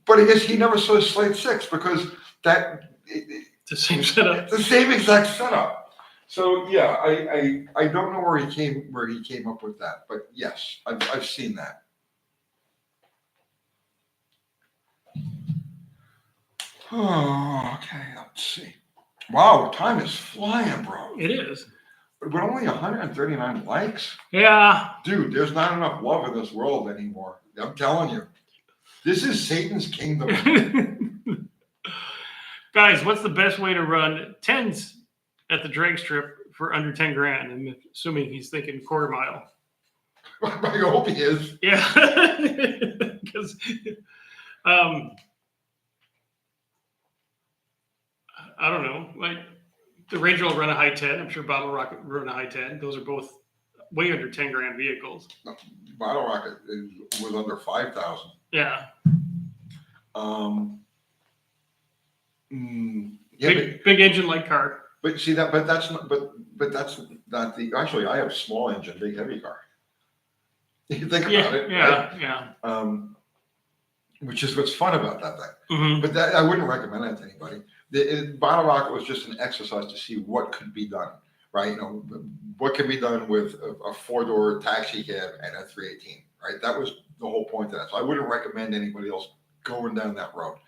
But I guess he never saw Slate 6 because It's the same setup. the same exact setup. So yeah, I don't know where he came up with that, but yes, I've seen that. Oh, okay, let's see. Wow, time is flying, bro. It is. With only 139 likes, Yeah. dude, there's not enough love in this world anymore. I'm telling you, this is Satan's kingdom. Guys, what's the best way to run 10s at the drag strip for under 10 grand? I'm assuming he's thinking quarter mile. I hope he is. Yeah. Because I don't know. Like the Ranger will run a high 10. I'm sure Bottle Rocket will run a high 10. Those are both way under 10 grand vehicles. Bottle Rocket was under 5,000. Yeah. Yeah, big engine like car. but see that, but that's not the. Actually, I have small engine, big heavy car. You think about it, right? Yeah. Which is what's fun about that thing. Mm-hmm. But that I wouldn't recommend that to anybody. Bottle Rocket was just an exercise to see what could be done, right? You know, what could be done with a 4-door taxi cab and a 318, right? That was the whole point of that. So I wouldn't recommend anybody else going down that road.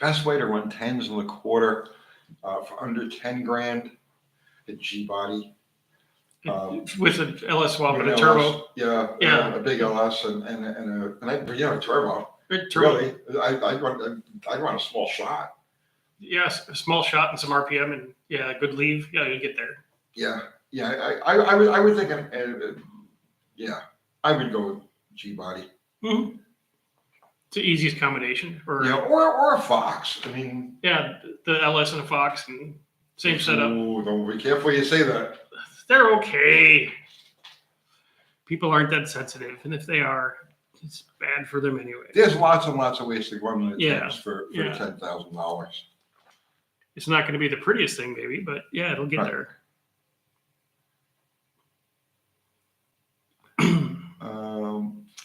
Best way to run 10s in the quarter for under 10 grand, a G body. With an LS swap and a LS, turbo. Yeah, a big LS and a turbo. Big turbo. Really, I'd run a small shot. Yes, a small shot and some RPM and yeah, good leave. Yeah, you get there. Yeah. I would think, I would go with G body. Mm-hmm. It's the easiest combination. Or a Fox. I mean, yeah, the LS and a Fox and same setup. Ooh, don't be careful you say that. They're okay. People aren't that sensitive, and if they are, it's bad for them anyway. There's lots and lots of ways to run the tanks for Yeah. $10,000. It's not going to be the prettiest thing, maybe, but yeah, it'll get Right. there.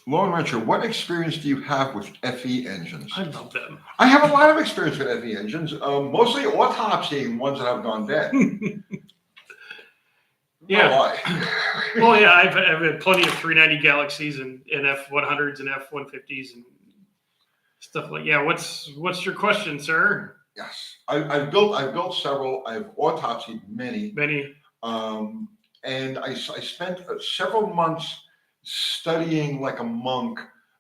Lone Rancher, what experience do you have with FE engines? I love them. I have a lot of experience with FE engines, mostly autopsying ones that have gone dead. Yeah. No lie. Well, yeah, I've had plenty of 390 Galaxies and F100s and F150s and stuff like. Yeah, what's your question, sir? Yes, I've built several. I've autopsied many. Many. And I spent several months studying like a monk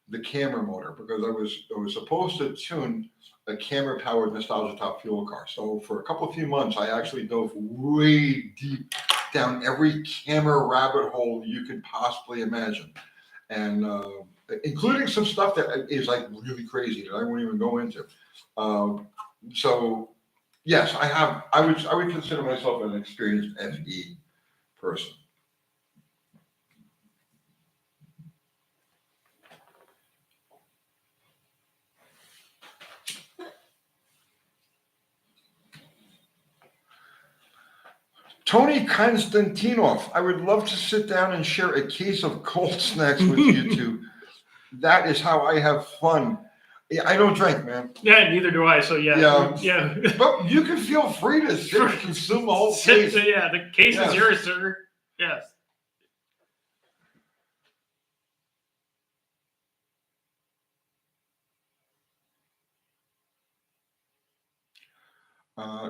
the camera motor because I was supposed to tune a camera powered nostalgia top fuel car. So for a few months, I actually dove way deep down every camera rabbit hole you could possibly imagine, and including some stuff that is like really crazy that I won't even go into. So yes, I would consider myself an experienced FE person. Tony Konstantinov, I would love to sit down and share a case of cold snacks with you two. That is how I have fun. I don't drink, man. Yeah, neither do I. So yeah. But you can feel free to sit and consume the whole case. Yeah, the case Yes. is yours, sir. Yes.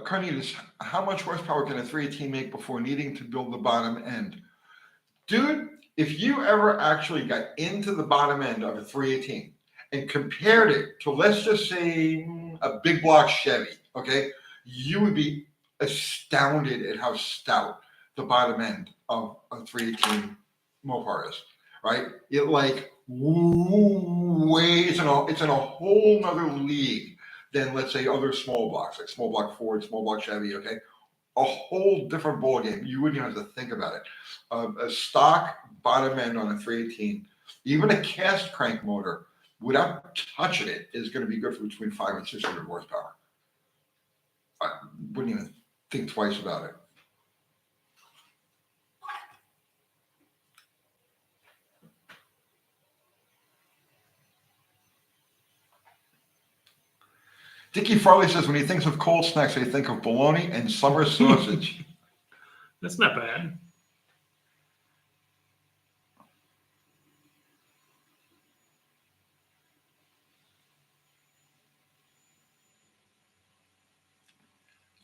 Carnitas, how much horsepower can a 318 make before needing to build the bottom end? Dude, if you ever actually got into the bottom end of a 318 and compared it to, let's just say, a big block Chevy, okay, you would be astounded at how stout the bottom end of a 318 Mopar is, right? It like weighs it's in a whole nother league than, let's say, other small blocks, like small block Ford, small block Chevy, okay? A whole different ball game. You wouldn't even have to think about it. A stock bottom end on a 318, even a cast crank motor, without touching it, is going to be good for between 500 and 600 horsepower. I wouldn't even think twice about it. Dickie Farley says when he thinks of cold snacks, he think of bologna and summer sausage. That's not bad.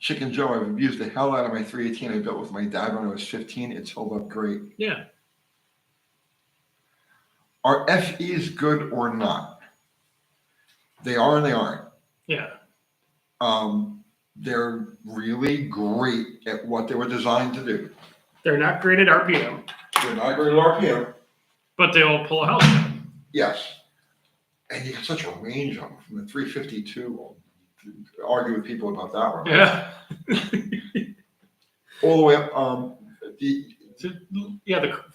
Chicken Joe, I've abused the hell out of my 318 I built with my dad when I was 15. It's held up great. Yeah. Are FEs good or not? They are and they aren't. Yeah. They're really great at what they were designed to do. They're not great at RPM, They're not great at RPM. but they'll pull a house down. Yes. And you get such a range on them from the 352. I'll argue with people about that one. Yeah. All the way up. The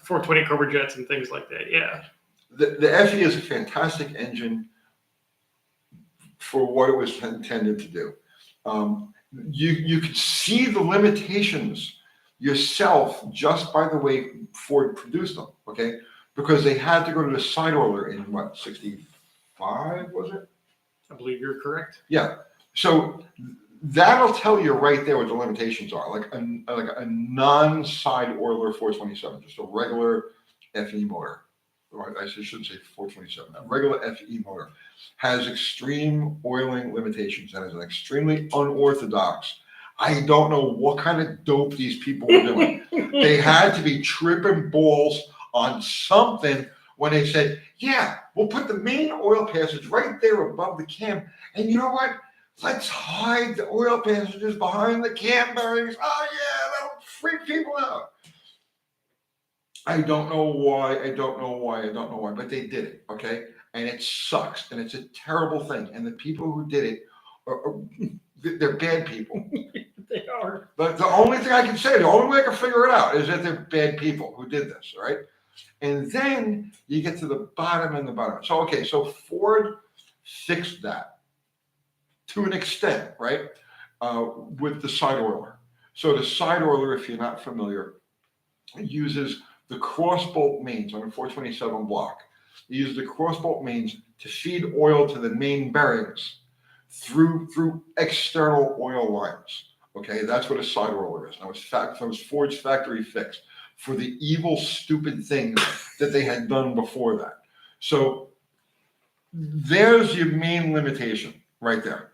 420 Cobra Jets and things like that. Yeah. The FE is a fantastic engine for what it was intended to do. You could see the limitations yourself just by the way Ford produced them, okay? Because they had to go to the side oiler in what, 65, was it? I believe you're correct. Yeah. So that'll tell you right there what the limitations are. Like a non-side oiler 427, just a regular FE motor. Or I shouldn't say 427. A regular FE motor has extreme oiling limitations and is an extremely unorthodox. I don't know what kind of dope these people were doing. They had to be tripping balls on something when they said, yeah, we'll put the main oil passage right there above the cam. And you know what? Let's hide the oil passages behind the cam bearings. Oh, yeah, that'll freak people out. I don't know why, but they did it, okay? And it sucks, and it's a terrible thing. And the people who did it, they're bad people. They are. But the only thing I can say, the only way I can figure it out is that they're bad people who did this, right? And then you get to the bottom and the bottom. So, okay, so Ford fixed that to an extent, right? With the side oiler. So the side oiler, if you're not familiar, uses the crossbolt mains on a 427 block. It uses the crossbolt mains to feed oil to the main bearings through external oil lines. Okay, that's what a side roller is. Now, it was Ford's factory fix for the evil, stupid things that they had done before that. So there's your main limitation right there.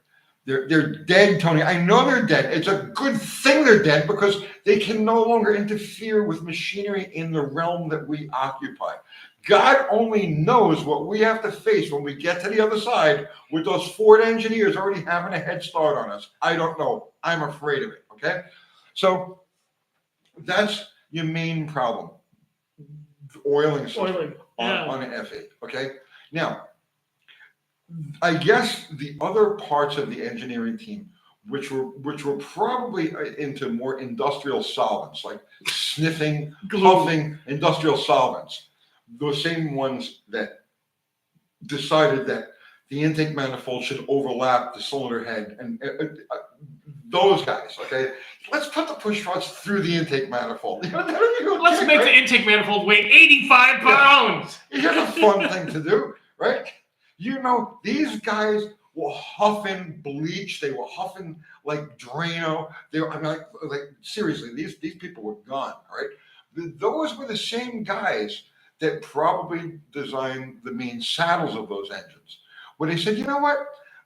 They're dead, Tony. I know they're dead. It's a good thing they're dead because they can no longer interfere with machinery in the realm that we occupy. God only knows what we have to face when we get to the other side with those Ford engineers already having a head start on us. I don't know. I'm afraid of it, okay? So that's your main problem. Oiling system Oiling. Yeah. on an F8. Okay. Now, I guess the other parts of the engineering team, which were probably into more industrial solvents, like sniffing, huffing industrial solvents, those same ones that decided that the intake manifold should overlap the cylinder head, and those guys. Okay, let's put the push rods through the intake manifold. Let's make the intake manifold weigh 85 pounds. Here's a fun thing to do, right? You know, these guys were huffing bleach. They were huffing like Drano. They were, I mean, like seriously, these people were gone, right? Those were the same guys that probably designed the main saddles of those engines. When they said, you know what?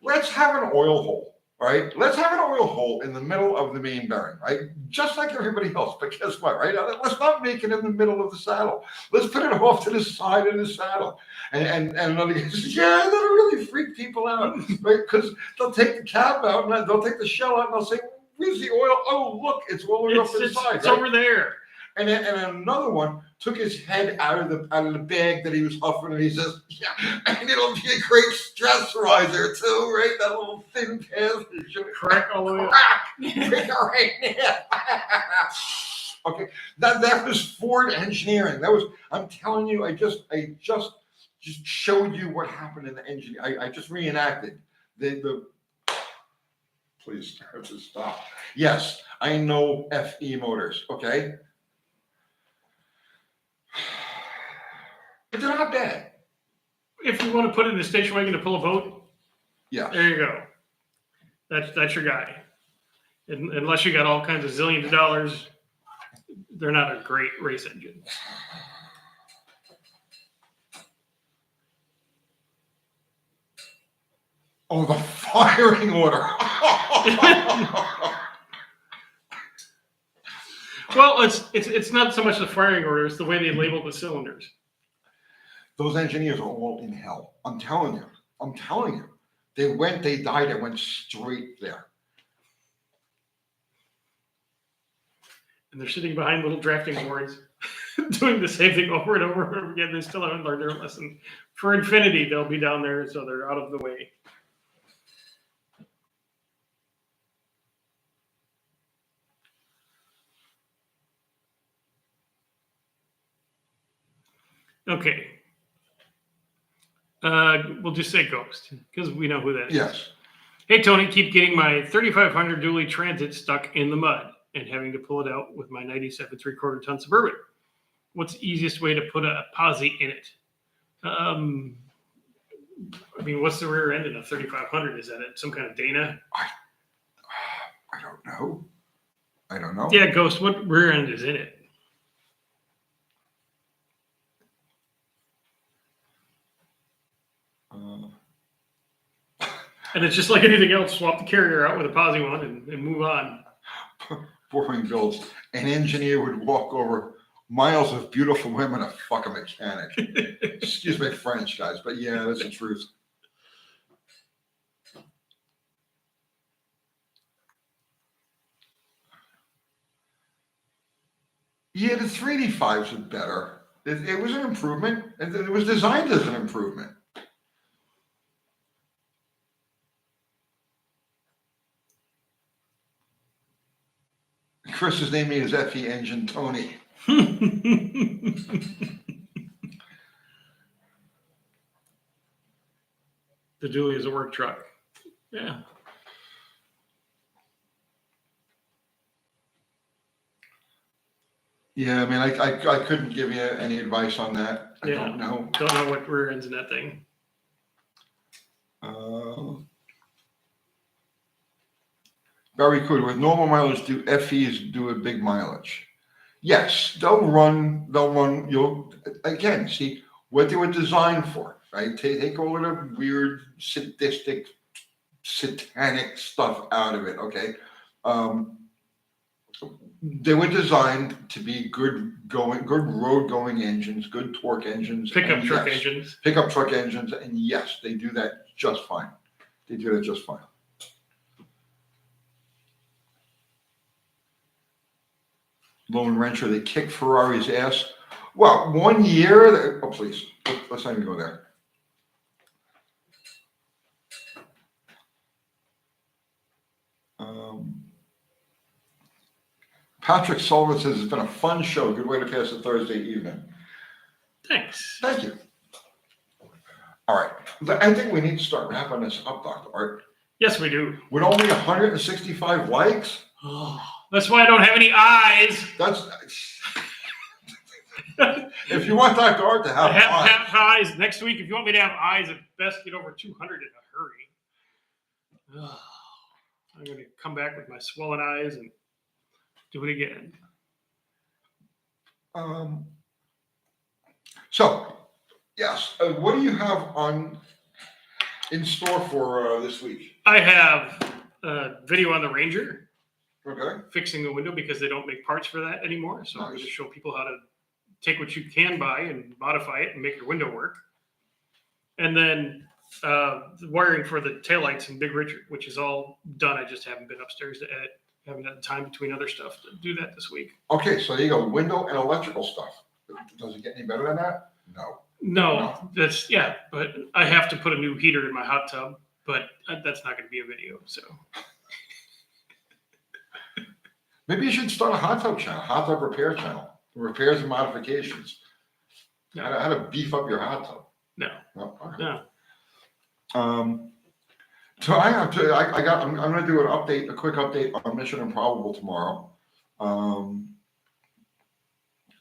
Let's have an oil hole, right? Let's have an oil hole in the middle of the main bearing, right? Just like everybody else. But guess what, right? Let's not make it in the middle of the saddle. Let's put it off to the side of the saddle. And another guy says, yeah, that'll really freak people out, right? Because they'll take the cap out and they'll take the shell out and they'll say, where's the oil? Oh, look, it's all the way up to the side. It's right? over there. And another one took his head out of the bag that he was huffing, and he says, "Yeah, and it'll be a great stress riser too, right? That little thin passage, Crack all the way. Right there." Okay, that was Ford engineering. That was. I'm telling you, I just showed you what happened in the engine. I just reenacted the. Please just stop. Yes, I know FE motors. Okay. But they're not bad. If you want to put it in a station wagon to pull a boat, Yeah. there you go. That's your guy. Unless you got all kinds of zillions of dollars, they're not a great race engine. Oh, the firing order. Well, it's not so much the firing order; it's the way they label the cylinders. Those engineers are all in hell. I'm telling you. They died and went straight there. And they're sitting behind little drafting boards, doing the same thing over and over and over again. They still haven't learned their lesson. For infinity, they'll be down there, so they're out of the way. Okay. We'll just say Ghost, because we know who that is. Yes. Hey, Tony, keep getting my 3500 dually transit stuck in the mud and having to pull it out with my 97 3/4 ton Suburban. What's the easiest way to put a posi in it? I mean, what's the rear end in a 3500? Is that some kind of Dana? I don't know. Yeah, Ghost, what rear end is in it? And it's just like anything else, swap the carrier out with a posi one and move on. Boring builds. An engineer would walk over miles of beautiful women to fuck a mechanic. Excuse my French, guys, but yeah, that's the truth. Yeah, the 385s are better. It was an improvement, and it was designed as an improvement. Chris is naming his FE engine Tony. The dually is a work truck. Yeah. Yeah, I mean, I couldn't give you any advice on that. I don't know. Don't know what rear ends in that thing. Very good. With normal mileage, do FEs do a big mileage? Yes, they'll run. You'll again see what they were designed for, right? Take all of the weird, sadistic, satanic stuff out of it. Okay, they were designed to be good road going engines, good torque engines, Pickup truck engines, and yes, they do that just fine. They do that just fine. Lone Rancher, they kicked Ferrari's ass. Well, 1 year. Oh, please. Let's not even go there. Patrick Sullivan says it's been a fun show. Good way to pass a Thursday evening. Thanks. Thank you. All right. I think we need to start wrapping this up, Dr. Art. Yes, we do. With only 165 likes? Oh, that's why I don't have any eyes. That's if you want Dr. Art to have eyes. Have eyes. Next week, if you want me to have eyes, at best get over 200 in a hurry. Oh, I'm going to come back with my swollen eyes and do it again. So, yes, what do you have in store for this week? I have a video on the Ranger. Okay. Fixing the window because they don't make parts for that anymore. So I'm going Nice. to show people how to take what you can buy and modify it and make your window work. And then the wiring for the taillights in Big Richard, which is all done. I just haven't been upstairs to edit. Haven't had time between other stuff to do that this week. Okay, so there you go, window and electrical stuff. Does it get any better than that? No. No, that's, yeah, but I have to put a new heater in my hot tub, but that's not going to be a video. So Maybe you should start a hot tub channel, hot tub repair channel, repairs and modifications. No. How to beef up your hot tub. no, No, okay. no. So I'm going to do a quick update on Mission Improbable tomorrow.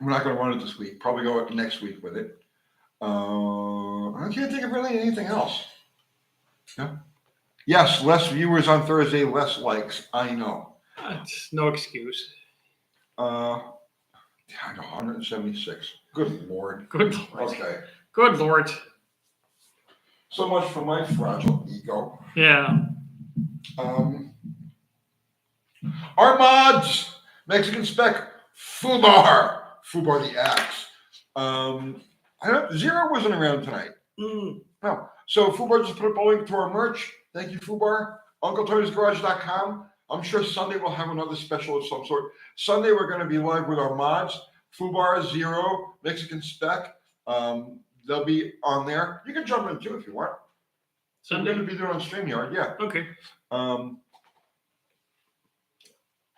We're not going to run it this week. Probably go next week with it. I can't think of really anything else. Yeah. Yes, less viewers on Thursday, less likes. I know. It's no excuse. I know, 176. Good Lord. Good Lord. Okay. Good Lord. So much for my fragile ego. Yeah. Our mods, Mexican Spec, Fubar the axe. Zero wasn't around tonight. No. So Fubar just put up a link to our merch. Thank you, Fubar. UncleTony'sGarage.com. I'm sure Sunday we'll have another special of some sort. Sunday we're going to be live with our mods. Fubar, Zero, Mexican Spec. They'll be on there. You can jump in too if you want. Sunday. We're going to be doing on StreamYard, yeah. Okay.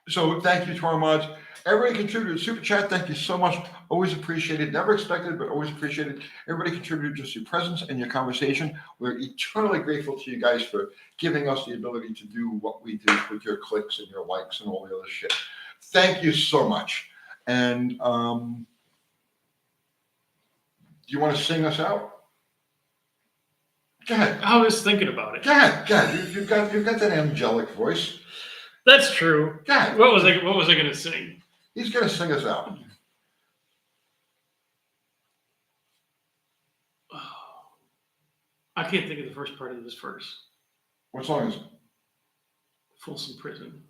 So thank you to our mods. Everybody contributed. Super chat, thank you so much. Always appreciated. Never expected, but always appreciated. Everybody contributed just your presence and your conversation. We're eternally grateful to you guys for giving us the ability to do what we do with your clicks and your likes and all the other shit. Thank you so much. And do you want to sing us out? Go ahead. I was thinking about it. Go ahead. Go ahead. You've got that angelic voice. That's true. Go ahead. What was I going to sing? He's going to sing us out. Oh, I can't think of the first part of this verse. What song is it? Folsom Prison.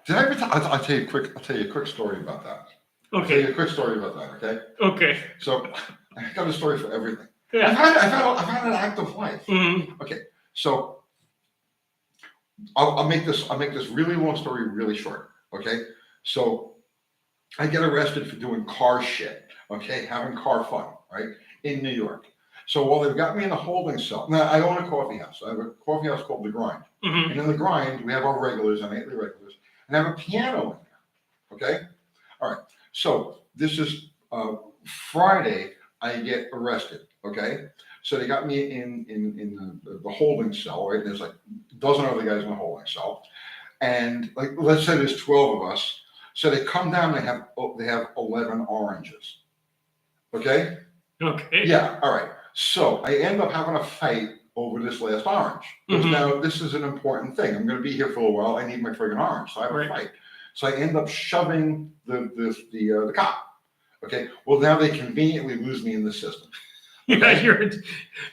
Did I ever I'll tell you a quick story about that. I'll tell you Okay. a quick story about that, okay? Okay. So I got a story for everything. Yeah. I've had an active life. Mm-hmm. Okay, so I'll make this really long story really short. Okay, so I get arrested for doing car shit. Okay, having car fun, right, in New York. So while they've got me in a holding cell, now I own a coffee house. I have a coffee house called The Grind, Mm-hmm. and in The Grind we have our regulars, our nightly regulars, and I have a piano in there. Okay, all right. So this is Friday. I get arrested. Okay, so they got me in the holding cell, right? And there's like a dozen other guys in the holding cell, and like let's say there's 12 of us. So they come down. They have 11 oranges. Okay. Okay. Yeah. All right. So I end up having a fight over this last orange. Because Mhm. now this is an important thing. I'm going to be here for a while. I need my friggin' orange. So I have Right. a fight. So I end up shoving the cop. Okay. Well, now they conveniently lose me in the system. Yeah, Okay.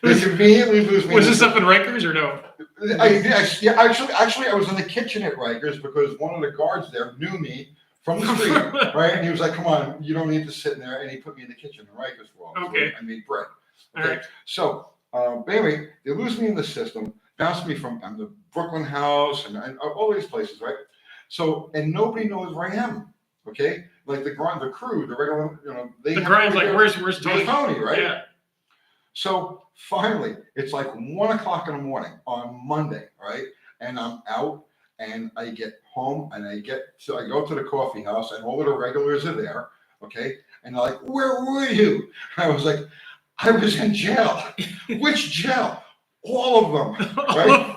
They conveniently lose me. was in this the up in Rikers or no? Yeah, actually, I was in the kitchen at Rikers because one of the guards there knew me from the street, right? And he was like, "Come on, you don't need to sit in there." And he put me in the kitchen in Rikers for all. Okay. I made bread. All Okay. right. So, but anyway, they lose me in the system, bounce me from the Brooklyn house and all these places, right? So, and nobody knows where I am. Okay, like the crew, the regular, they The have grind's to like, go- where's Where's Tony? Tony, right? Yeah. So finally, it's like 1 o'clock in the morning on Monday, right? And I'm out and I get home and I go to the coffee house and all of the regulars are there, okay? And they're like, where were you? I was like, I was in jail. Which jail? All of them, right?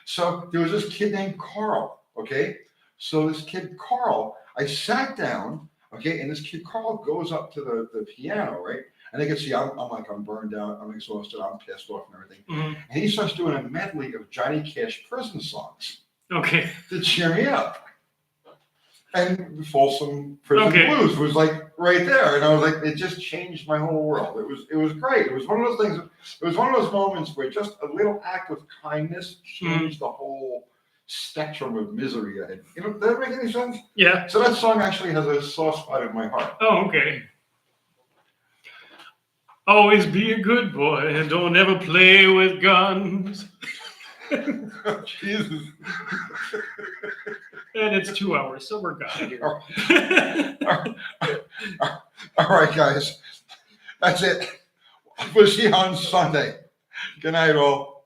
So there was this kid named Carl, okay? So this kid Carl, I sat down, okay, and this kid Carl goes up to the piano, right? And they can see I'm burned out, I'm exhausted, I'm pissed off and everything. Mhm. And he starts doing a medley of Johnny Cash prison songs Okay. to cheer me up. And Folsom Prison Okay. Blues was like right there. And I was like, it just changed my whole world. It was great. It was one of those things, it was one of those moments where just a little act of kindness changed the whole spectrum of misery I had. Does that make any sense? Yeah. So that song actually has a soft spot in my heart. Oh, okay. Always be a good boy and don't ever play with guns. Jesus. And it's 2 hours, so we're gone here. All right, guys. That's it. We'll see you on Sunday. Good night, all.